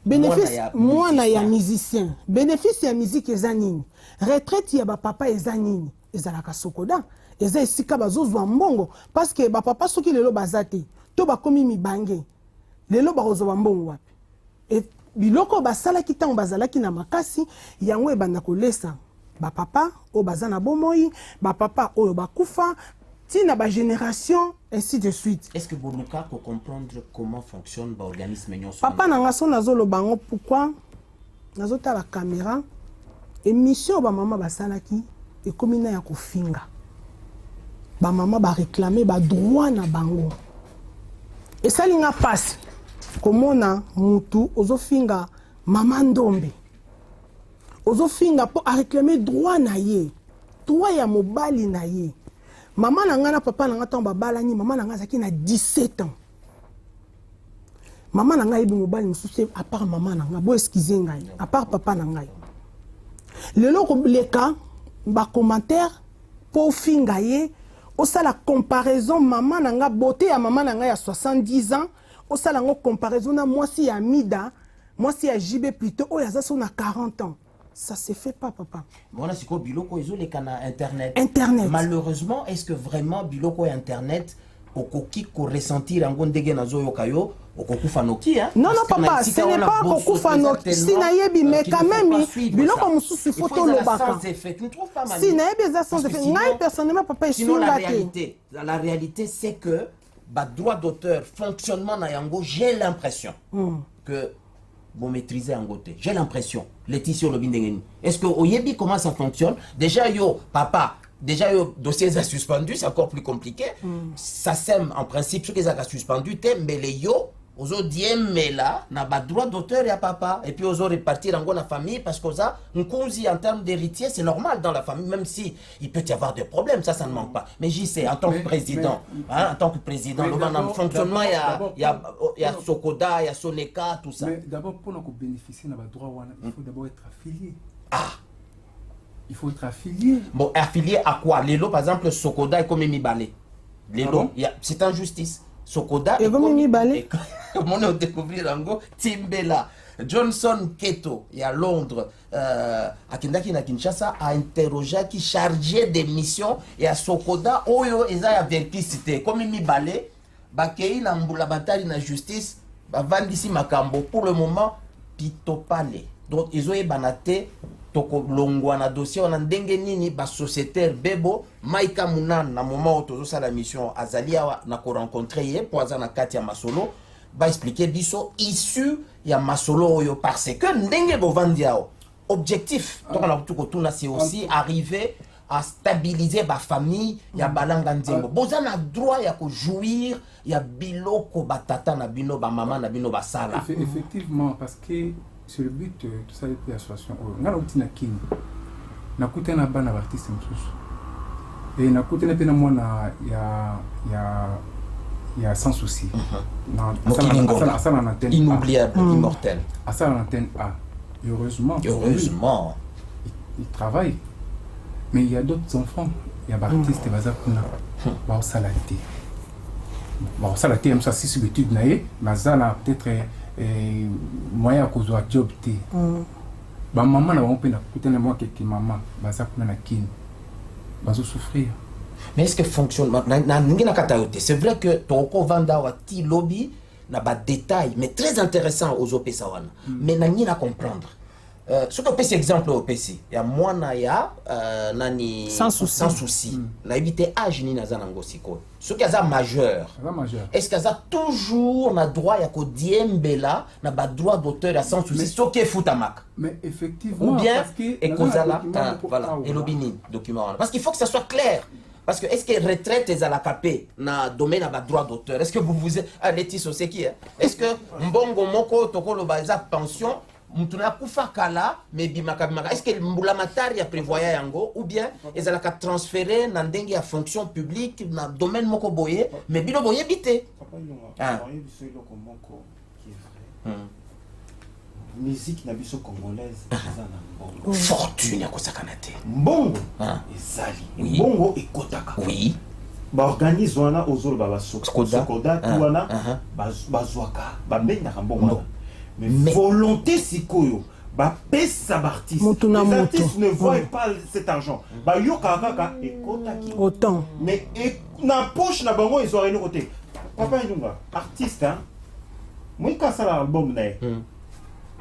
Bénéfice moi na ya musicien bénéfice ya musique eza nini retraite ya ba papa eza nini ezalaka Sokoda eza esika bazozwa mbongo parce que ba papa soki lelo bazate to bakomi mibange lelo bakozwa mbongo wapi et biloko basalaki ntango bazalaki na makasi yango ebanda kolesa bapapa oyo baza na bomoi bapapa oyo bakufa tina bagénération ainsi de suite. Est-ce que boluka ko comprendre comment fonctionne l'organisme nyonso? Papa nanga so nazoloba ngo pourquoi nazotala caméra émission bamama basalaki ekomi na ya kofinga bamama baréclame badroit na bango esali nga pasi komona mutu ozofinga mama Ndombe ozofinga po aréclame droit na ye droit ya mobali na ye. Maman nanga na papa nanga ntango babalani mama nanga azalaki na 17 ans. Maman nanga yebi mobali mosusu à part maman nanga bo excuse ngai à part papa nanga. Lelo koleka ba commentaire po finga ye osala comparaison maman nanga beauté ya maman nanga ya 70 ans osala ngo comparaison na mwasi ya Mida mwasi ya JB plutôt oyo aza na 40 ans. Ça se fait pas, papa. Voilà, c'est quoi biloko ils ont les canaux internet. Internet. Malheureusement, est-ce que vraiment biloko internet okoki ko ressentir en gondege na zo yokayo okokufa noki hein? Non non papa, ce n'est pas okokufa noki. Si na yebi mais quand même biloko mususu photo lobaka. Tu ne trouves pas mal. Si na yebi za sans effet. Ngai personnellement papa je suis la réalité c'est que ba droit d'auteur fonctionnement na yango, j'ai l'impression que bon maîtriser en côté. J'ai l'impression. Laetitia Lobindengeni. Est-ce que Oyebi comment ça fonctionne? Déjà yo papa, déjà yo dossier est suspendu, c'est encore plus compliqué. Ça sème en principe ce qu'ils ont suspendu, mais les yo aux autres mais là n'a pas droit d'auteur et à papa et puis aux autres répartir en la famille parce que ça on cause en termes d'héritier c'est normal dans la famille même si il peut y avoir des problèmes ça ne manque pas mais j'y sais en tant que président en tant que président le fonctionnement il y a Sokoda il y a Soneka tout ça. Mais d'abord pour nous bénéficier de droit il faut d'abord être affilié. Il faut être affilié. Bon affilié à quoi? Lelo par exemple Sokoda est comme Mibale. Lelo c'est en justice. Sokoda et comme Mibale. Comment on découvrir Rango Timbela Johnson Keto et à Londres à Kindaki na Kinshasa a interrogé qui chargé des missions et à Sokoda oyo eza ya verticité comme Mibale bakei na mbula batali na justice ba vandisi makambo pour le moment pitopale donc ils ont banate toko longwa na dossier on ndenge nini ba sociétaire bebo Maika Munan na moment où tozo sa la mission azalia na ko rencontrer hier pour na kati ya masolo ba expliquer biso issu ya masolo oyo parce que ndenge bovandiao objectif donc on a tout tuna c'est aussi arriver à stabiliser ba famille ya balanga nzembo bozana droit ya ko jouir ya biloko batata na bino ba mama na bino basala effectivement parce que c'est le but de tout ça depuis l'association ngala utina kini nakuta na bana artiste msusu et nakuta na pena mwana ya sans souci ça na antenne inoubliable immortel à ça na antenne A heureusement il travaille mais il y a d'autres enfants il y a artistes bazakuna ba salati même ça si subitude naé bazana peut-être moyen kozwa job te ba maman na bango pe na kutana moi que maman bazakuna na kini bazo souffrir. Mais est-ce que fonctionne c'est vrai que toko vanda wati lobby na ba détail mais très intéressant aux OPC wana mais nani na comprendre ce que PC exemple au PC ya mwana ya nani sans souci na éviter âge ni nazana ngosiko ce qui a majeur est-ce que ça toujours na droit ya ko diembela na ba droit d'auteur ya sans souci ce qui est foutamak mais effectivement ou bien parce que et kozala voilà et lobini document parce qu'il faut que ça soit clair. Parce que est-ce que retraite est à la capé na domaine à droit d'auteur? Est-ce que vous êtes à Laetitia c'est qui? Est-ce que mbongo moko toko lo baza pension mutuna kufa kala mais bimaka est-ce que mbula matari ya prévoya yango ou bien ezalaka transférer na ndenge ya fonction publique na domaine moko boye mais bino boye bité musique na biso congolaise eza na mbongo fortune ya kosakana te mbongo ezali mbongo ekotaka oui ba organise wana ozolo ba Sokoda tu wana bazwaka babendaka mbongo wana mais volonté sikoyo ba pesa artiste les artistes ne voient pas cet argent ba yoka kaka ekotaki autant mais na poche na bango ils ont rien côté papa ilunga artiste hein moi quand ça l'album né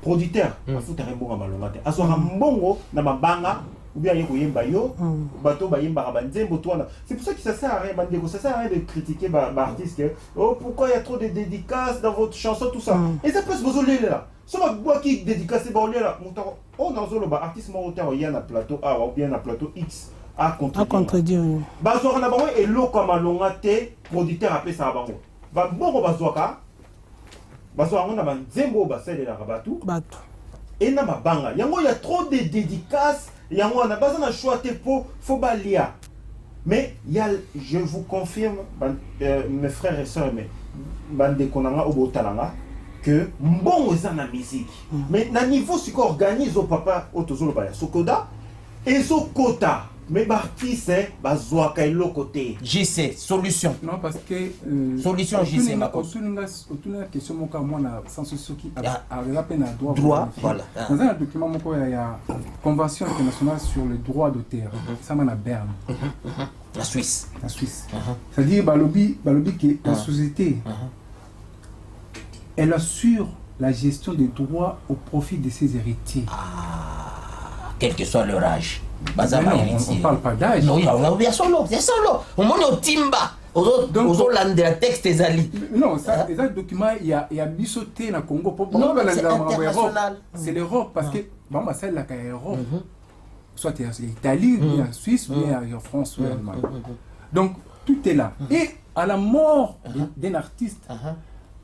producteur afuta mbongo malonga te azwaka mbongo na mabanga ou bien yeko yemba yo bato ba yemba ba nzembo toana. C'est pour ça que ça sert à rien bandeko, ça sert à rien de critiquer ba artiste oh pourquoi il y a trop de dédicaces dans votre chanson tout ça. Et ça peut se poser là. So ba bois qui dédicace ba là montant on dans zolo ba artiste mo auteur ya na plateau A ou bien na plateau X à contredire. Ba zo na bango et lo comme malonga te producteur appelle ça bango. Ba bongo ba zoka bazo na ba nzembo ba sele la rabatu bato et na mabanga yango il y a trop de dédicaces yango na baza na choix te faut balia mais il y a je vous confirme mes frères et sœurs mais bande konanga obotalanga que mbongo za na musique mais na niveau ce qu'on organise au papa otozolo ba ya sokoda et sokota mais l'artiste bazwa kailo côté JC solution non parce que solution JC ma la question mon cas moi na sans souci qui avait la peine à droit voilà dans un document mon quoi il y a convention internationale sur le droit d'auteur ça m'a à Berne la Suisse c'est-à-dire balobi que la société elle assure la gestion des droits au profit de ses héritiers quel que soit leur âge. On ne parle pas d'âge. Non, il y a solo. Au moins, au timba. Aux Hollandais, texte des alliés. Non, ça, les documents, il y a bisoté dans le Congo. Non, c'est international. C'est l'Europe, parce que, bon, c'est là qu'il y a l'Europe. Soit l'Italie, ou la Suisse, ou la France, ou l'Allemagne. Donc, tout est là. Et à la mort d'un artiste,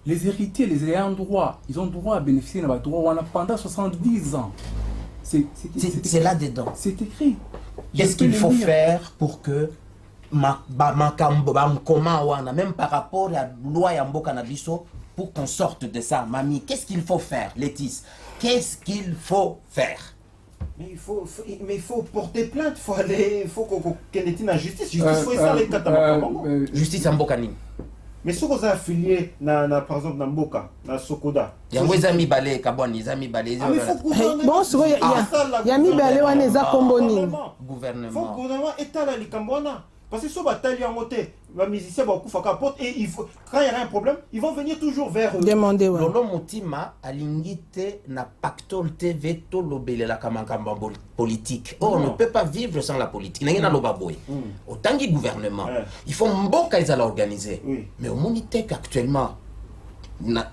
les héritiers, les ayants droit, ils ont droit à bénéficier de leurs droits pendant 70 ans. C'est là-dedans. C'est écrit. Qu'est-ce qu'il faut faire pour que même par rapport à la loi Yambo Cannabiso, pour qu'on sorte de ça, mamie, qu'est-ce qu'il faut faire, Létis? Qu'est-ce qu'il faut faire? Mais il faut porter plainte, il faut qu'on ait une justice. Justice, faut ça les catalogues. Justice Ambokani. Mais si vous êtes affilié, par exemple, dans Mboka, dans Sokoda, il y a des amis balés, des amis balés. Bon, il y a mis balés, on est à Comboni. Gouvernement. Il faut que le gouvernement est à la Likambona. Parce que si on bataille en côté, les musiciens vont couper capote et quand il y a un problème, ils vont venir toujours vers eux. Demander, ouais. Lolo Motima a l'ingité na pactole TV to lobele la kamankamba politique. Oh, on ne peut pas vivre sans la politique. N'a rien à l'obaboy. Autant que gouvernement, il faut mboka ils allaient organiser. Mais au Monitek actuellement,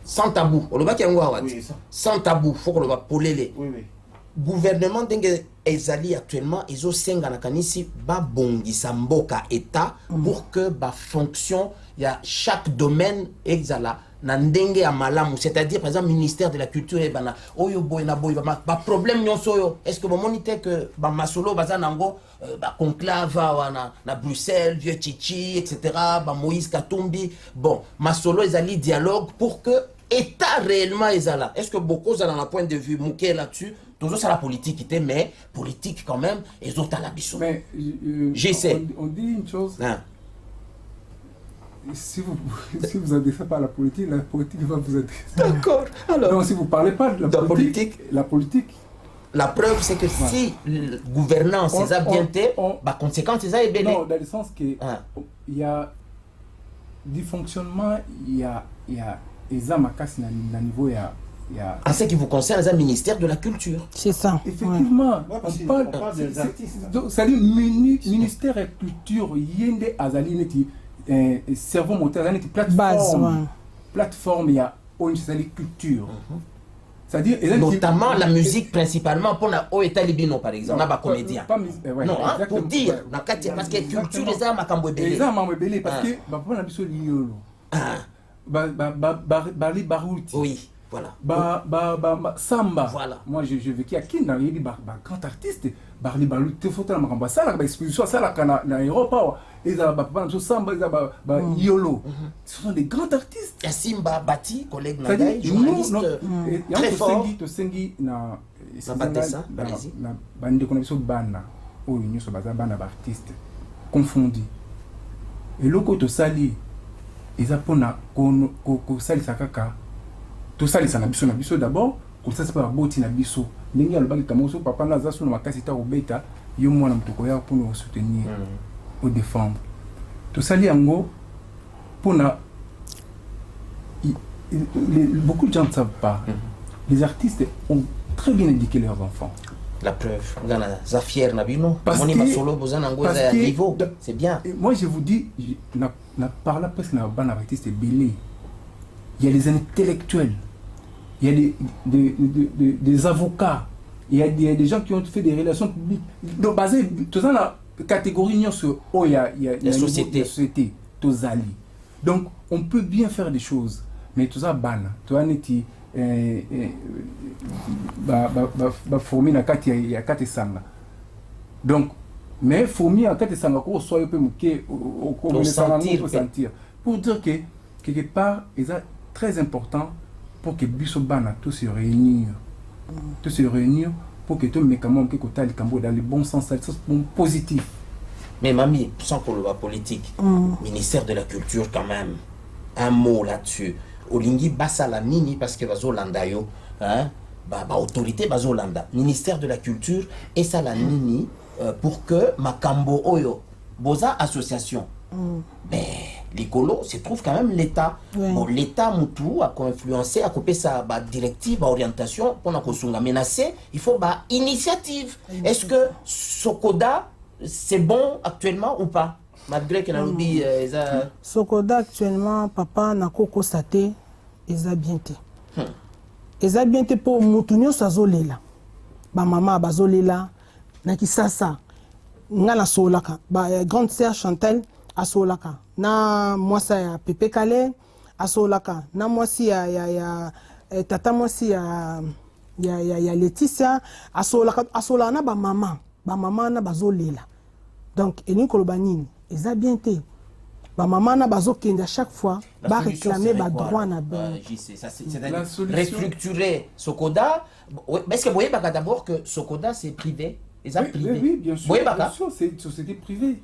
sans tabou. On le va sans tabou, faut qu'on le va polele. Gouvernement dengue ezali actuellement ils ont 5 anakanisi ba bongisa mboka état pour que ba fonction il y a chaque domaine exala na ndenge ya malamu, c'est-à-dire par exemple ministère de la culture et bana oyo boy na boy ba problème nyonso yo est-ce que bon monite que ba masolo bazanango ba conclave wana na Bruxelles vieux Chichi etc. ba Moïse Katumbi bon masolo ezali dialogue pour que état réellement ezala. Est-ce que beaucoup ont un point de vue mouké là-dessus? Toujours ça la politique mais politique quand même et autres à la biso. Mais j'essaie. On dit une chose. Si vous adressez pas à la politique va vous aider. D'accord. Alors. Donc si vous parlez pas de la politique, la politique. La preuve c'est que si la gouvernance c'est bien été, bah conséquence c'est ça est bien. Non, dans le sens que il y a du fonctionnement, il y a Makasi na niveau en ce qui vous concerne, c'est le ministère de la Culture. C'est ça. Effectivement. On parle des artistes. C'est le ministère de la Culture, Yende Azali neti cerveau moteur, neti plateforme, il y a une culture. C'est-à-dire notamment la musique principalement pour la Oeta Libino par exemple, on a pas comédien. Non, pour dire parce que culture les armes à Cambouébélé. Les armes à Cambouébélé parce que pour la biso liolo. Barli Barouti. Oui, voilà. Samba. Voilà. Moi, j'ai vécu à Kinda, il y a des grands artistes. Barli Barouti, il faut que ça, la exposition, ça, la Europa. Ils ont Samba, ils Yolo. Ce sont des grands artistes. Il y a Simba Bati, collègue Nagaï, journaliste très fort. Tosengi, na Batessa, allez-y. Na bande connexion bana. Oh, ils sont bana artistes confondus. Et loko to sali. Eza pona ko salisa kaka to salisa na biso d'abord ko salisa pa boti na biso ndenge alobaki kama so papa na zasu na makasi ta obeta yo mwana mutoko ya pona soutenir au défendre to sali yango pona beaucoup de gens ne savent pas les artistes ont très bien éduqué leurs enfants. La preuve, Zafier Nabino, Parce que niveau, c'est bien. Moi je vous dis, na parle presque na ban artiste belé. Il y a des intellectuels, il y a des avocats, il y a des gens qui ont fait des relations publiques. Donc basé tout ça la catégorie sur il y a la société Tozali. Donc on peut bien faire des choses, mais tout ça ban. Tu as neti fourmi na kati ya kati sanga. Donc mais fourmi à kati sanga ko soit peu muke au sentir pour dire que quelque part c'est très important pour que biso bana tous se réunir pour que tout mécanisme que kota le cambo dans le bon sens positif. Mais mamie, sans qu'on le voit politique, ministère de la culture quand même, un mot là-dessus. Olingi basa la nini parce que bazolanda yo, hein, autorité bazolanda. Ministère de la culture et ça la nini pour que makambo oyo boza association. Mais l'écolo se trouve quand même l'État. Oui. Bon, l'État moutou a influencé, a coupé sa directive, orientation pour nous menacer. Il faut initiative. Est-ce que Sokoda c'est bon actuellement ou pas? Malgré que Nalobi Sokoda actuellement, papa n'a pas constaté, ils ont bien été. Ils ont bien été pour Moutounio Sazolela. Ma maman Bazolela, Nakisasa, Nala Solaka, grande sœur Chantal à Solaka. Na moi ça ya Pepe Kale à Solaka. Na moi si ya tata moi si ya Laetitia à Solaka. À Solana ba maman na Bazolela. Donc Eline Kolobanine. Ils ont bien été. Ma maman n'a pas à chaque fois va réclamer ma droit na ben. C'est-à-dire restructurer Sokoda. Est-ce que vous voyez d'abord que Sokoda c'est privé? Oui, bien sûr. Bien sûr, c'est une société privée.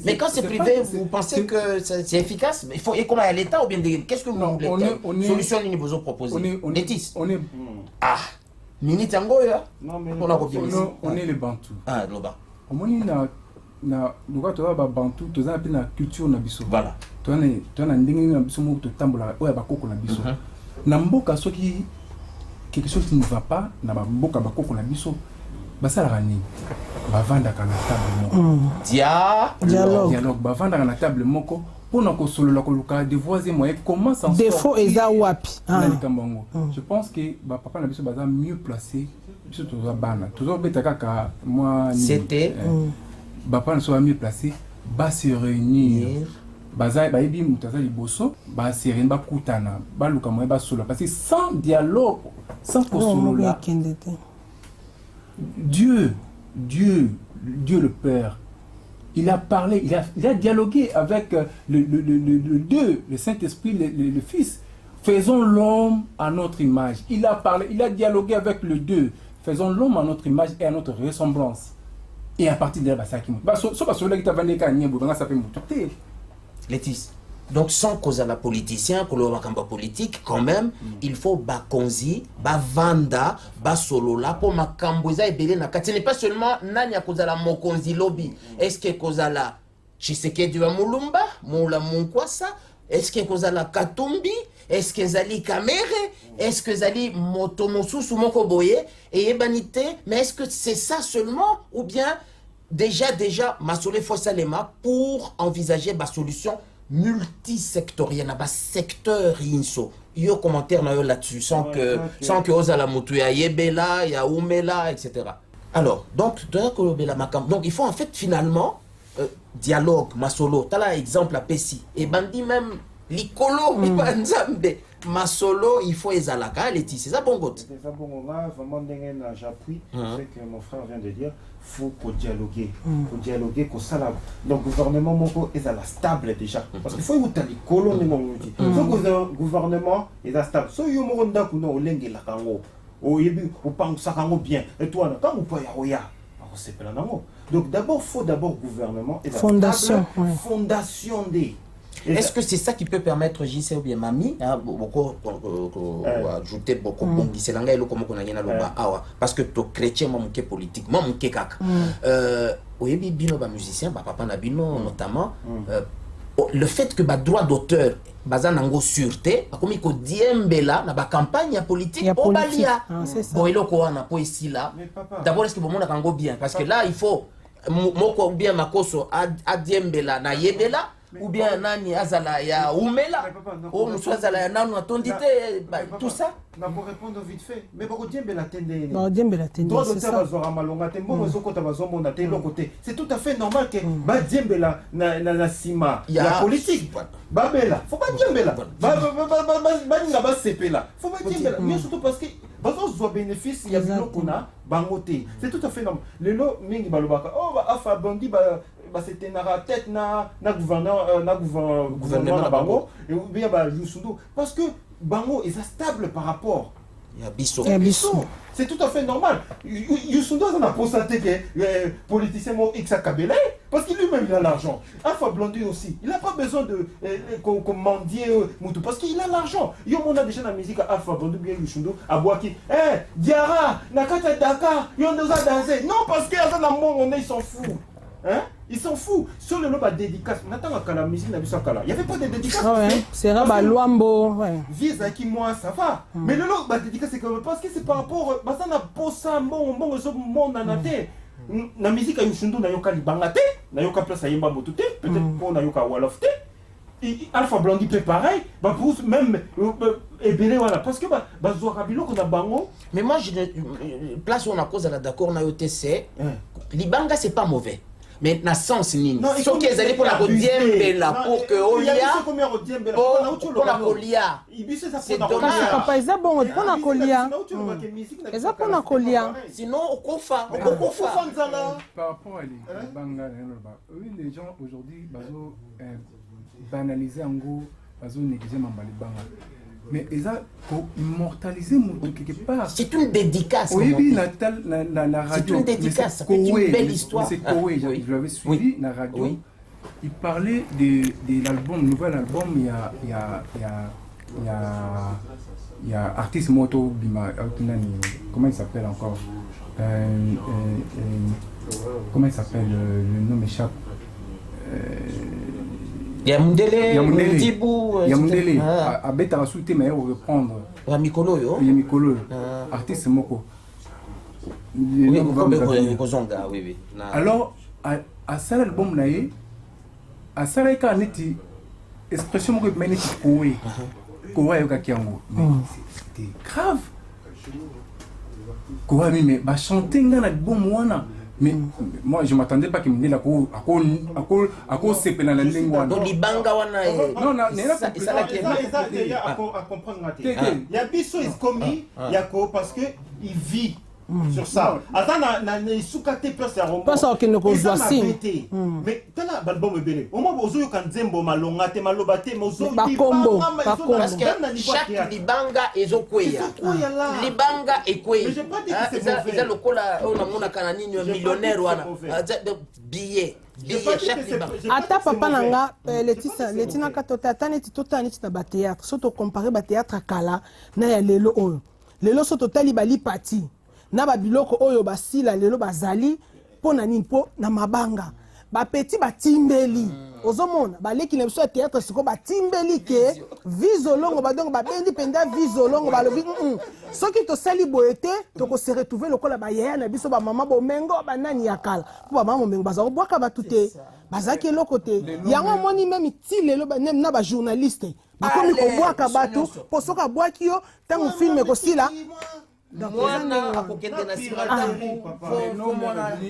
Mais quand c'est privé, vous pensez que c'est efficace? Il faut comment à l'État ou bien qu'est-ce que vous voulez? Solution ni vous proposer. Nétis. Ah, minute yango ya. On est les Bantous. Ah, Loba. On est na luka to ba bantu to za pe na culture na biso voilà to na ndenge na biso mo to tambola oya bakoko na biso na mboka soki quelque chose qui ne va pas na mboka bakoko na biso basala rani bavanda kana table moko dialogue bavanda kana table moko pona ko solola ko luka de voisin moyen comment s'en sortir défaut eza wapi je pense que ba papa na biso baza mieux placé biso to za bana to zo betaka ka moi c'était Bapa ne soit mieux placé, va se réunir. Baza baibi mutaza liboso, ba se réunir, ba kutana, ba luka moye ba solo parce que sans dialogue, sans solo là. Dieu le Père, il a parlé, il a dialogué avec le Dieu, le Saint-Esprit, le Fils. Faisons l'homme à notre image. Il a parlé, il a dialogué avec le Dieu. Faisons l'homme à notre image et à notre ressemblance. Et à partir de là, ça qui Létis. Donc sans cause à la politicien, que l'on va politique, quand même, il faut bakonzi, vanda, solo là pour ma camboza et belé na. Ce n'est pas seulement nanya cause à la mokonzi lobby. Est-ce que cause à la Tshisekedi wa Mulumba, Moula Munkwasa, est-ce que cause à la Katumbi? Est-ce que Zali Kamere? Est-ce que Zali Motomosu Moko Boye et Ebanité? Mais est-ce que c'est ça seulement? Ou bien déjà Massolé Fossalema pour envisager ma solution multisectorielle, un secteur inso. Il y a un commentaire là-dessus sans que Ozala Moutouya Yebela, ya Oumela, etc. Alors, donc il faut en fait finalement dialogue, Masolo. Tu as l'exemple à Pessi. Et Bandi même. L'icolo, Masolo, il faut ezalaka, Leti, c'est ça bon goût. C'est ça bon vraiment j'appuie ce que mon frère vient de dire, faut dialoguer, que ça là. Donc gouvernement moko est stable déjà parce qu'il faut que l'icolo ne m'outi. Le gouvernement est stable. So yo moronda kuno olenge la kango. O yebi o pangsa kango bien. Et toi quand on peut ya c'est pas nango. Donc faut d'abord gouvernement et fondation des. Est-ce que c'est ça qui peut permettre JC ou bien Mami beaucoup ajouter beaucoup bon c'est l'anglais comme on a gagné parce que to chrétien moi mon politique moi mon kaka oui bino ba musicien papa na bino notamment le fait que droit d'auteur baza nango sûreté akomi ko diembela na ba campagne politique au balia bon eloko wana po ici là d'abord est-ce que bon mona kango bien parce que là il faut moko bien makoso a diembela na yebela ou bien nani azala ya umela ou muso azala ya nanu atondite tout ça na pour répondre vite fait mais bako diembela tende non diembela tende c'est ça bazora malonga te mbongo ezokota bazomona te eloko te c'est tout à fait normal que ba diembela na sima ya politique babela faut pas diembela baninga basepela faut pas diembela mais surtout parce que bazozwa bénéfice ya biloko na bango te c'est tout à fait normal lelo mingi balobaka oh afa bandi c'était na tête na gouvernement na bango et bien ba Youssou parce que bango est stable par rapport ya biso c'est tout à fait normal Youssou on a constaté que politicien mo X Kabila parce qu'il lui-même il a l'argent Alpha Blondy aussi il n'a pas besoin de commander Moutou parce qu'il a l'argent yo on a déjà la musique Alpha Blondy bien Youssou à Boaki Diara nakata Dakar yo nous a dansé non parce que ça na mon ils s'en fout hein. Ils s'en foutent. Sur le lot de dédicace, on attend que la musique n'a pas ça. Il n'y avait pas de dédicace. C'est Rabat Luambo. Visa qui moi ça va. Mais le lot de dédicace c'est comme parce que c'est par rapport à ça n'a pas ça bon monde en athée. La musique a une chanson n'a yoka libangate, n'a yoka place à yemba motute, peut-être pour n'a yoka walofte. Alpha Blondy peut pareil, bah pour même et voilà parce que bah Zorakabilo qu'on a bango. Mais moi je place où on a cause à la d'accord na yoTC. Libanga c'est pas mauvais. Mais na sens nini so qui est allé pour la diembela pour que olia pour la colia c'est dommage papa eza bon pour la colia eza pour la colia sinon okofa par rapport à les banga oui les gens aujourd'hui bazo banaliser en gros bazo négliger mambali banga mais ils ont pour immortaliser mon quelque part. C'est une dédicace. Oui, la radio. C'est une dédicace. C'est une belle histoire. C'est Koé. Je l'avais suivi la radio. Oui. Il parlait de l'album, nouvel album. Il y a artiste moto Bima. Comment il s'appelle encore? Comment il s'appelle? Le nom m'échappe. Yamundele, Yamundele, à Beta Souté, mais on reprendre. Mikolo, Mikolo, artiste Moko. Oui. Alors, à ça, l'album naïe, à ça, il y a une expression que Ménéti Koué, Koué Yokakiango. Mais c'était grave. Koué, mais chanter dans l'album, moi. Mais moi je m'attendais pas qu'il me dise à cause c'est pénal la langue. Donc libanga wana non ça il y a à comprendre il y a biso is commis yako parce que il vit sur ça. Attends na sukate place ya rombo. Pas ça qu'il ne cause mais tala album belé. Au moins ozo yo kanzembo malonga te maloba te mozo combo parce que chaque libanga ezokweya. Libanga ekweya. Mais j'ai pas dit que c'est mauvais. Ils a lokola on amona kana nini millionnaire wana. Billet chaque libanga. Ata papa nanga Letina katota taneti totaneti na ba théâtre. Soto comparer ba théâtre kala na ya lelo oyo. Lelo soto tali bali parti. Na ba biloko oyo basila lelo bazali pona nini po na mabanga ba petit ba timbeli ozomona ba leki na biso théâtre siko ba timbeli ke vizolongo ba donc ba bendi penda vizolongo ba lobi soki to sali boete to ko se retrouver lokola ba yaya na biso ba mama bomengo ba nani yakala po ba mama bomengo bazako bwaka batute bazaki loko te yango moni même ti lelo ba nem na ba journaliste ba komi ko bwaka batu po soka bwaki yo tangu film ko sila. Donc moi à côté de la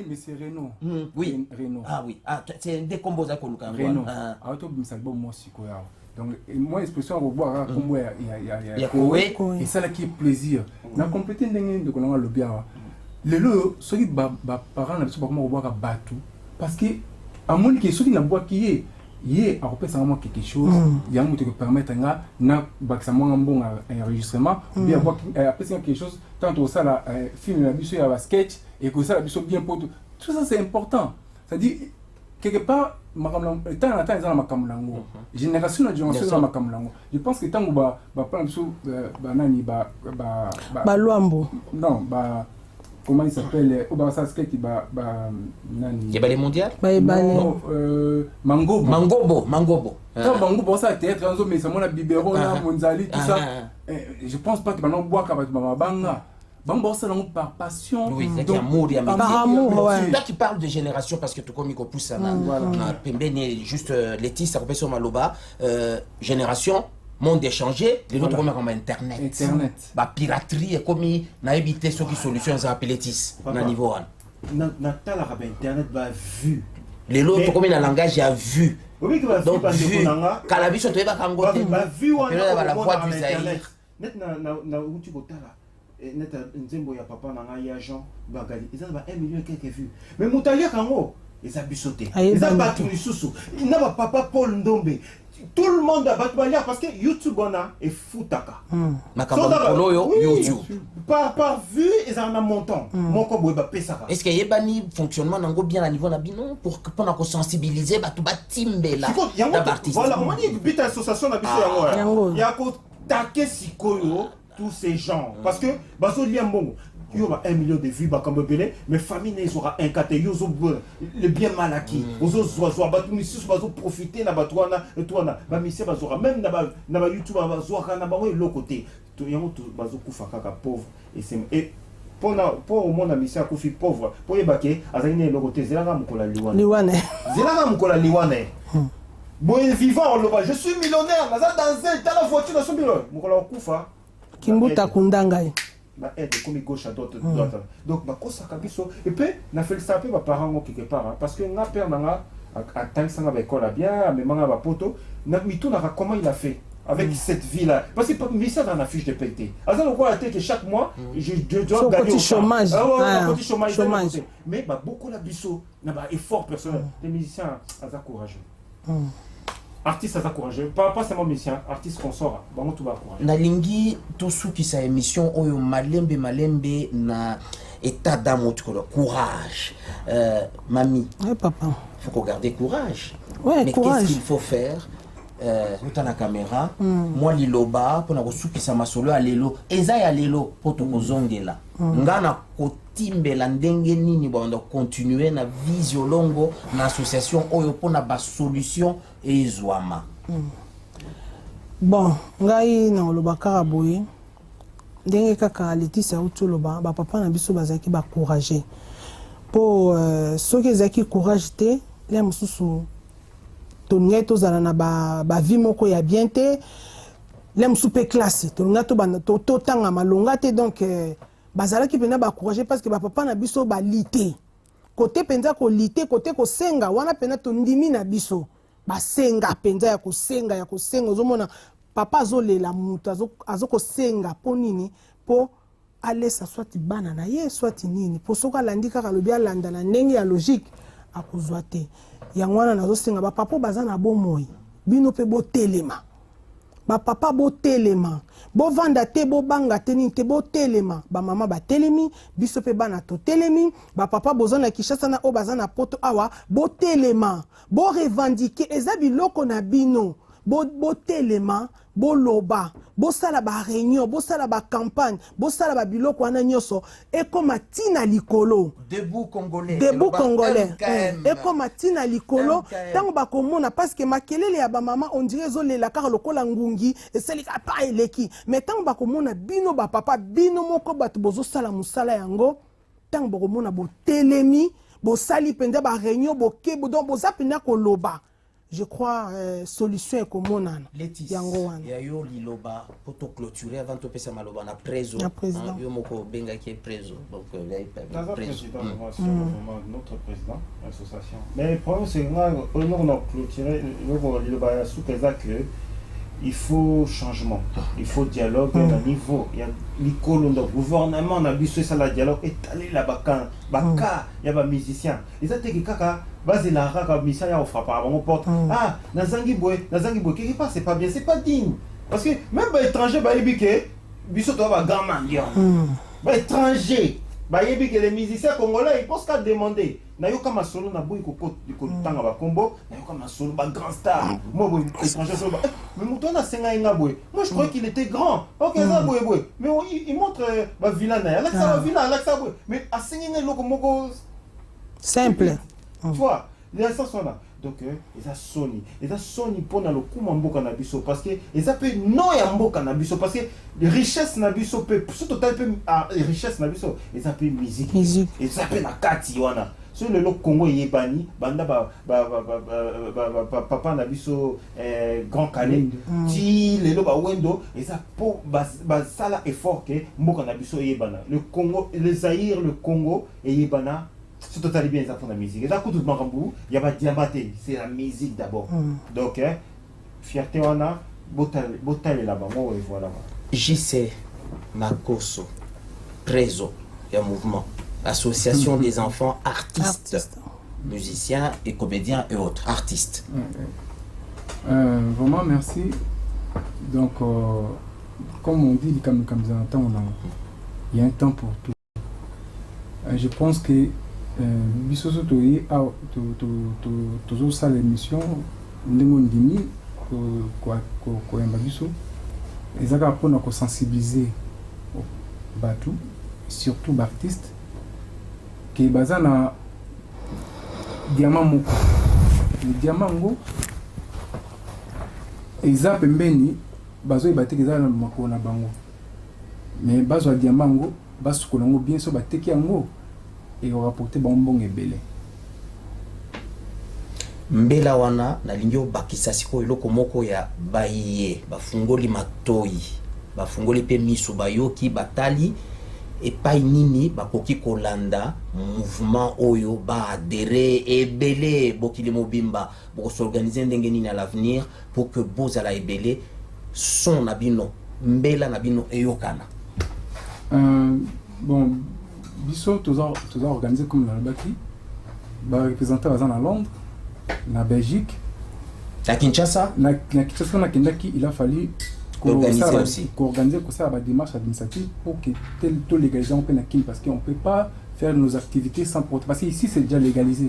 mais c'est Renault. Oui. Renault. Ah oui. Ah c'est des combos à Renault. Auto bisalbo moi sikoya. Donc moi expression au boire comme il y a Koé et ça là qui est plaisir. Na compléter ndenge de kolanga lobia. Le lo soki ba parents na biso ba comment boire batu parce que à mon qui soki na boire qui est yé a repéré ça quelque chose il y a un moteur qui permet na baksa mo ngambon enregistrement bien avoir après quelque chose tant au ça la film la biso ya sketch et que ça la biso bien pour tout ça c'est important ça dit quelque part makamlango tant na temps na makamlango génération na génération na makamlango je pense que tant ba plan biso ba nani ba Luambo non ba comment il s'appelle ça c'est qui nani les mondial Mangobo Mangobo ça théâtre mais ça mon bibero là monzali tout ça je pense pas que maintenant boire ka banga bon ça par passion oui c'est amour et par amour ouais. Là tu parles de génération parce que tout comme il pousse ça voilà pembene juste Laetitia ça sur maloba génération monde échangé les autres comme internet ba piraterie et comme na éviter ce qui solution ça appelé na niveau na tala ba internet ba vu les autres comme na langage a vu oui que ba donc vu kalabiso to eba kangote ba vu on la voix du Zaïre net na uti ko tala net nzembo ya papa na ngai ya Jean Bagali ils ont 1 million quelques vues mais mutalia kango ils a bisoté ils a battu lisusu na ba papa Paul Ndombe tout le monde a battu parce que YouTube on a et foutaka YouTube par vue ils en a montant mon kobo ba pesaka est-ce que yebani fonctionnement nango bien à niveau na bino pour sensibiliser ba tout ba timbela d'artistes voilà on dit bita association na biso yango ya ko taquer sikoyo tous ces gens parce que baso liambongo il y aura 1 million de vues comme belé mais famille ils aura un caté ils ont le bien mal acquis ils ont battu baso profiter na batwana et toi na ba mission bazora même na ba YouTube bazora na ba l'autre côté tout yango tout baso kufa kaka pauvre et pour au monde mission kufi pauvre pour yebake azani l'autre côté zelanga mukola liwane zelanga mukola liwane bon vivant on le voit je suis millionnaire naza dans la voiture na son bureau mukola kufa Kimbuta Kundangai. Bah aide comme gauche à droite. Donc bah quoi ça kabiso et puis na fait ça peu mes parents quelque part parce que na père nanga à tant ça va école bien mais manga ba poto na mitou na comment il a fait avec cette vie là parce que mais ça dans la fiche de paye. Alors on voit que chaque mois je dois gagner au chômage. Petit chômage. Mais bah beaucoup la biso na ba effort personnel. Les musiciens à courageux. Artiste à courageux, pas seulement musicien, artiste consort, bon tout va courageux. Nalingi tout sous qui sa émission oyo malembe na état d'âme courage. Mamie. Ouais papa. Faut qu'on garde courage. Ouais, mais courage. qu'est-ce qu'il faut faire? Tout la caméra, moi liloba pour na kosuki sa masolo à lelo, eza ya lelo pour to kozongela. Ngana kotimbela ndenge nini ba ndo continuer na visio longo na association oyo pour na ba solution ezwama. Bon, ngai na loba karaboye. Ndenge kaka Laetitia utuloba ba papa na biso bazaki ba courager. Po soki ezaki courage te, les mususu toninga tozala na ba vie moko ya bien te lem soupe classe toninga to tanga malonga te donc bazala ki pena ba courager parce que ba papa na biso ba lité côté penza ko lité côté ko senga wana pena to ndimi na biso ba senga penza ya ko senga ozomona papa azolela mutu azoko senga po nini po alesa soit bana na ye soit nini po soka landi kaka lobi alanda na ndenge ya logique akozwa te yangwana nazosenga ba papa baza na bomoi bino pe bo telema ba papa bo telema bo vanda te bo banga te ni te bo telema ba mama ba telemi biso pe bana to telemi ba papa bozana Kinshasa na o bazana poto awa bo telema bo revendiquer eza biloko na bino bo telema bo loba bo sala ba réunion bo sala ba campagne bo sala ba biloko wana nyoso e koma tina likolo debout congolais e koma tina likolo tango ba komona parce que makelele ya ba mama on dirait zolela kaka lokola ngungi e selika pa eleki mais tango ba komona bino ba papa bino moko bato bozo sala musala yango tango ba komona bo telemi bo sali penda ba réunion bo kebo donc bo zapina ko loba. Je crois solution est comme on a. Laetitia, il y a eu liloba pour te clôturer avant de passer maloba na preso. Il y a moko benga qui est preso. Donc il y a président notre président l'association. Mais le problème c'est que nous on a clôturé le liloba sous que il faut changement, il faut dialogue à un niveau. Il y a l'école, le gouvernement, on a besoin de ça, dialogue, étaler là-bas, il y a des musiciens. Les autres qui kaka, basé la raka, musicien, on frappe à mon porte. Ah, Nazangi Boy, quelque part, c'est pas bien, c'est pas digne. Parce que même les étrangers, bah, ils biso doivent avoir grand mendiant. Bah, étranger, bayebi que les musiciens congolais ils pensent qu'à demander nayoka masolo na boyi kokotanga bakombo nayoka masolo ba grand star moi boy étranger solo mais muto na senga inga boy moi je croyais qu'il était grand ok ça boy mais il montre ba villa na là ça villa là ça boy mais a senga loko moko simple tu vois les ça sont là donc eza soni mpona lokuma mboka na biso parce que eza pe no ya mboka na biso parce que les richesses na biso pe surtout total pe richesse na biso eza pe musique eza pe na kati wana so le Congo yebani banda papa na biso grand calais ti lelo ba wendo eza po ba sala effort que mboka na biso yebana le Congo le Zaïre le Congo yebana. C'est totalement bien, ça font la musique. Et d'un coup, tout le monde, il y a pas de diabaté, c'est la musique d'abord. Donc, fierté, on a, botal est là-bas, moi, voilà. JC Makoso, Prezo, il y a un mouvement, Association des enfants artistes, musiciens et comédiens et autres, artistes. Vraiment, merci. Donc, comme on dit, il y a un temps pour tout. Je pense que bisoso toyi toujours ça l'émission ndenge ndimi ko yamba biso ezaka pona ko sensibiliser batu surtout l'artiste qui baza na diamant moko le diamant ngo eza pembeni bazo bateki eza na makolo na bango mais bazo diamant ngo basukola ngo bien so bateki yango et on rapporté bonbon et belé. Mbela wana na lingyo bakisa siko iloko moko ya baye bafungoli matoi bafungoli pe miso bayoki batali et pas nini bakoki kolanda mouvement oyo ba adhérer ebele bokili mobimba pour s'organiser ndenge nini à l'avenir pour que bozala ebele son nabino mbela nabino eyokana. Bon biso toujours organisé comme dans le bâti ba représenter à Londres na Belgique à Kinshasa na Kendaki il a fallu organiser ça ba démarche administrative pour que tout légaliser on peut na Kin parce qu'on peut pas faire nos activités sans porter parce que ici c'est déjà légalisé.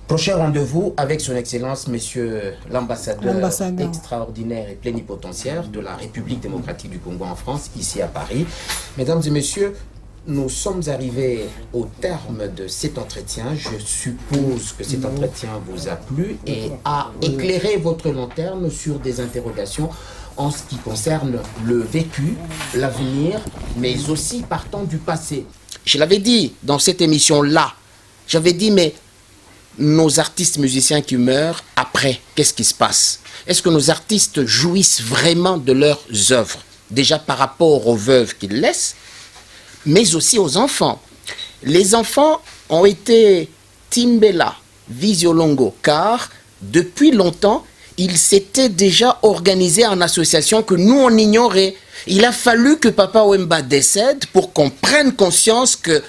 Prochain rendez-vous avec son excellence monsieur l'ambassadeur extraordinaire et plénipotentiaire de la République démocratique du Congo en France ici à Paris. Mesdames et messieurs, nous sommes arrivés au terme de cet entretien. Je suppose que cet entretien vous a plu et a éclairé votre lanterne sur des interrogations en ce qui concerne le vécu, l'avenir, mais aussi partant du passé. Je l'avais dit dans cette émission-là, j'avais dit, mais nos artistes musiciens qui meurent, après, qu'est-ce qui se passe? Est-ce que nos artistes jouissent vraiment de leurs œuvres? Déjà par rapport aux veuves qu'ils laissent, mais aussi aux enfants. Les enfants ont été Timbela, Visiolongo, car depuis longtemps, ils s'étaient déjà organisés en association que nous, on ignorait. Il a fallu que Papa Wemba décède pour qu'on prenne conscience que,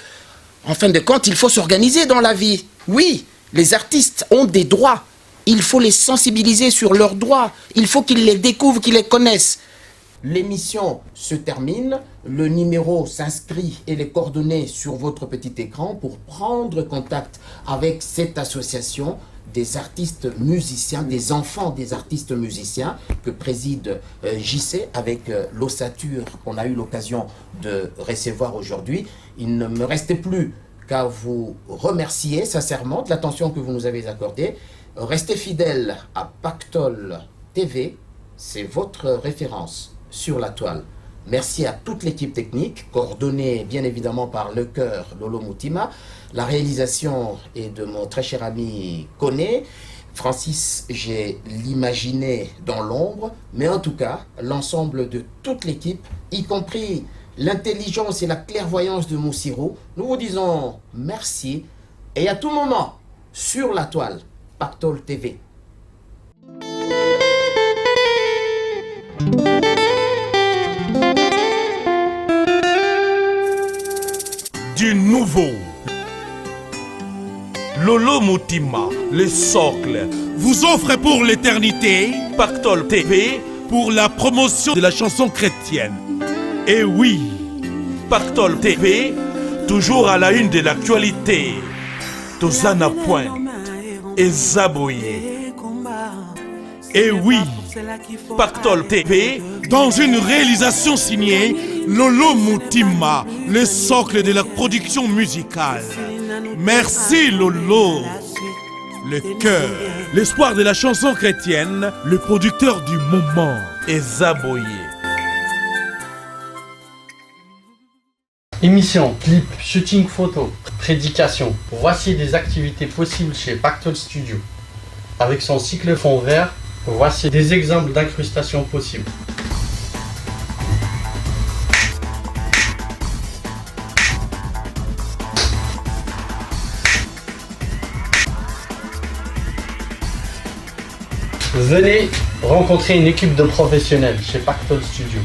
en fin de compte, il faut s'organiser dans la vie. Oui, les artistes ont des droits. Il faut les sensibiliser sur leurs droits. Il faut qu'ils les découvrent, qu'ils les connaissent. L'émission se termine, le numéro s'inscrit et les coordonnées sur votre petit écran pour prendre contact avec cette association des artistes musiciens, des enfants des artistes musiciens que préside JC avec l'ossature qu'on a eu l'occasion de recevoir aujourd'hui. Il ne me restait plus qu'à vous remercier sincèrement de l'attention que vous nous avez accordée. Restez fidèles à Pactol TV, c'est votre référence sur la toile. Merci à toute l'équipe technique, coordonnée bien évidemment par le chœur Lolo Moutima. La réalisation est de mon très cher ami Koné. Francis, j'ai l'imaginé dans l'ombre, mais en tout cas, l'ensemble de toute l'équipe, y compris l'intelligence et la clairvoyance de Moussiro, nous vous disons merci et à tout moment, sur la toile, Pactol TV. Du nouveau. Lolo Moutima, le socle, vous offre pour l'éternité Pactol TV pour la promotion de la chanson chrétienne. Et oui, Pactol TV Toujours à la une de l'actualité, Tozana Point et Zaboye. Et oui, Pactol TV, dans une réalisation signée Lolo Moutima, le socle de la production musicale. Merci Lolo. Le cœur, l'espoir de la chanson chrétienne, le producteur du moment, Ezaboye. Émission, clip, shooting photo, prédication. Voici des activités possibles chez Pactol Studio. Avec son cycle fond vert, voici des exemples d'incrustations possibles. Venez rencontrer une équipe de professionnels chez Pactol Studio.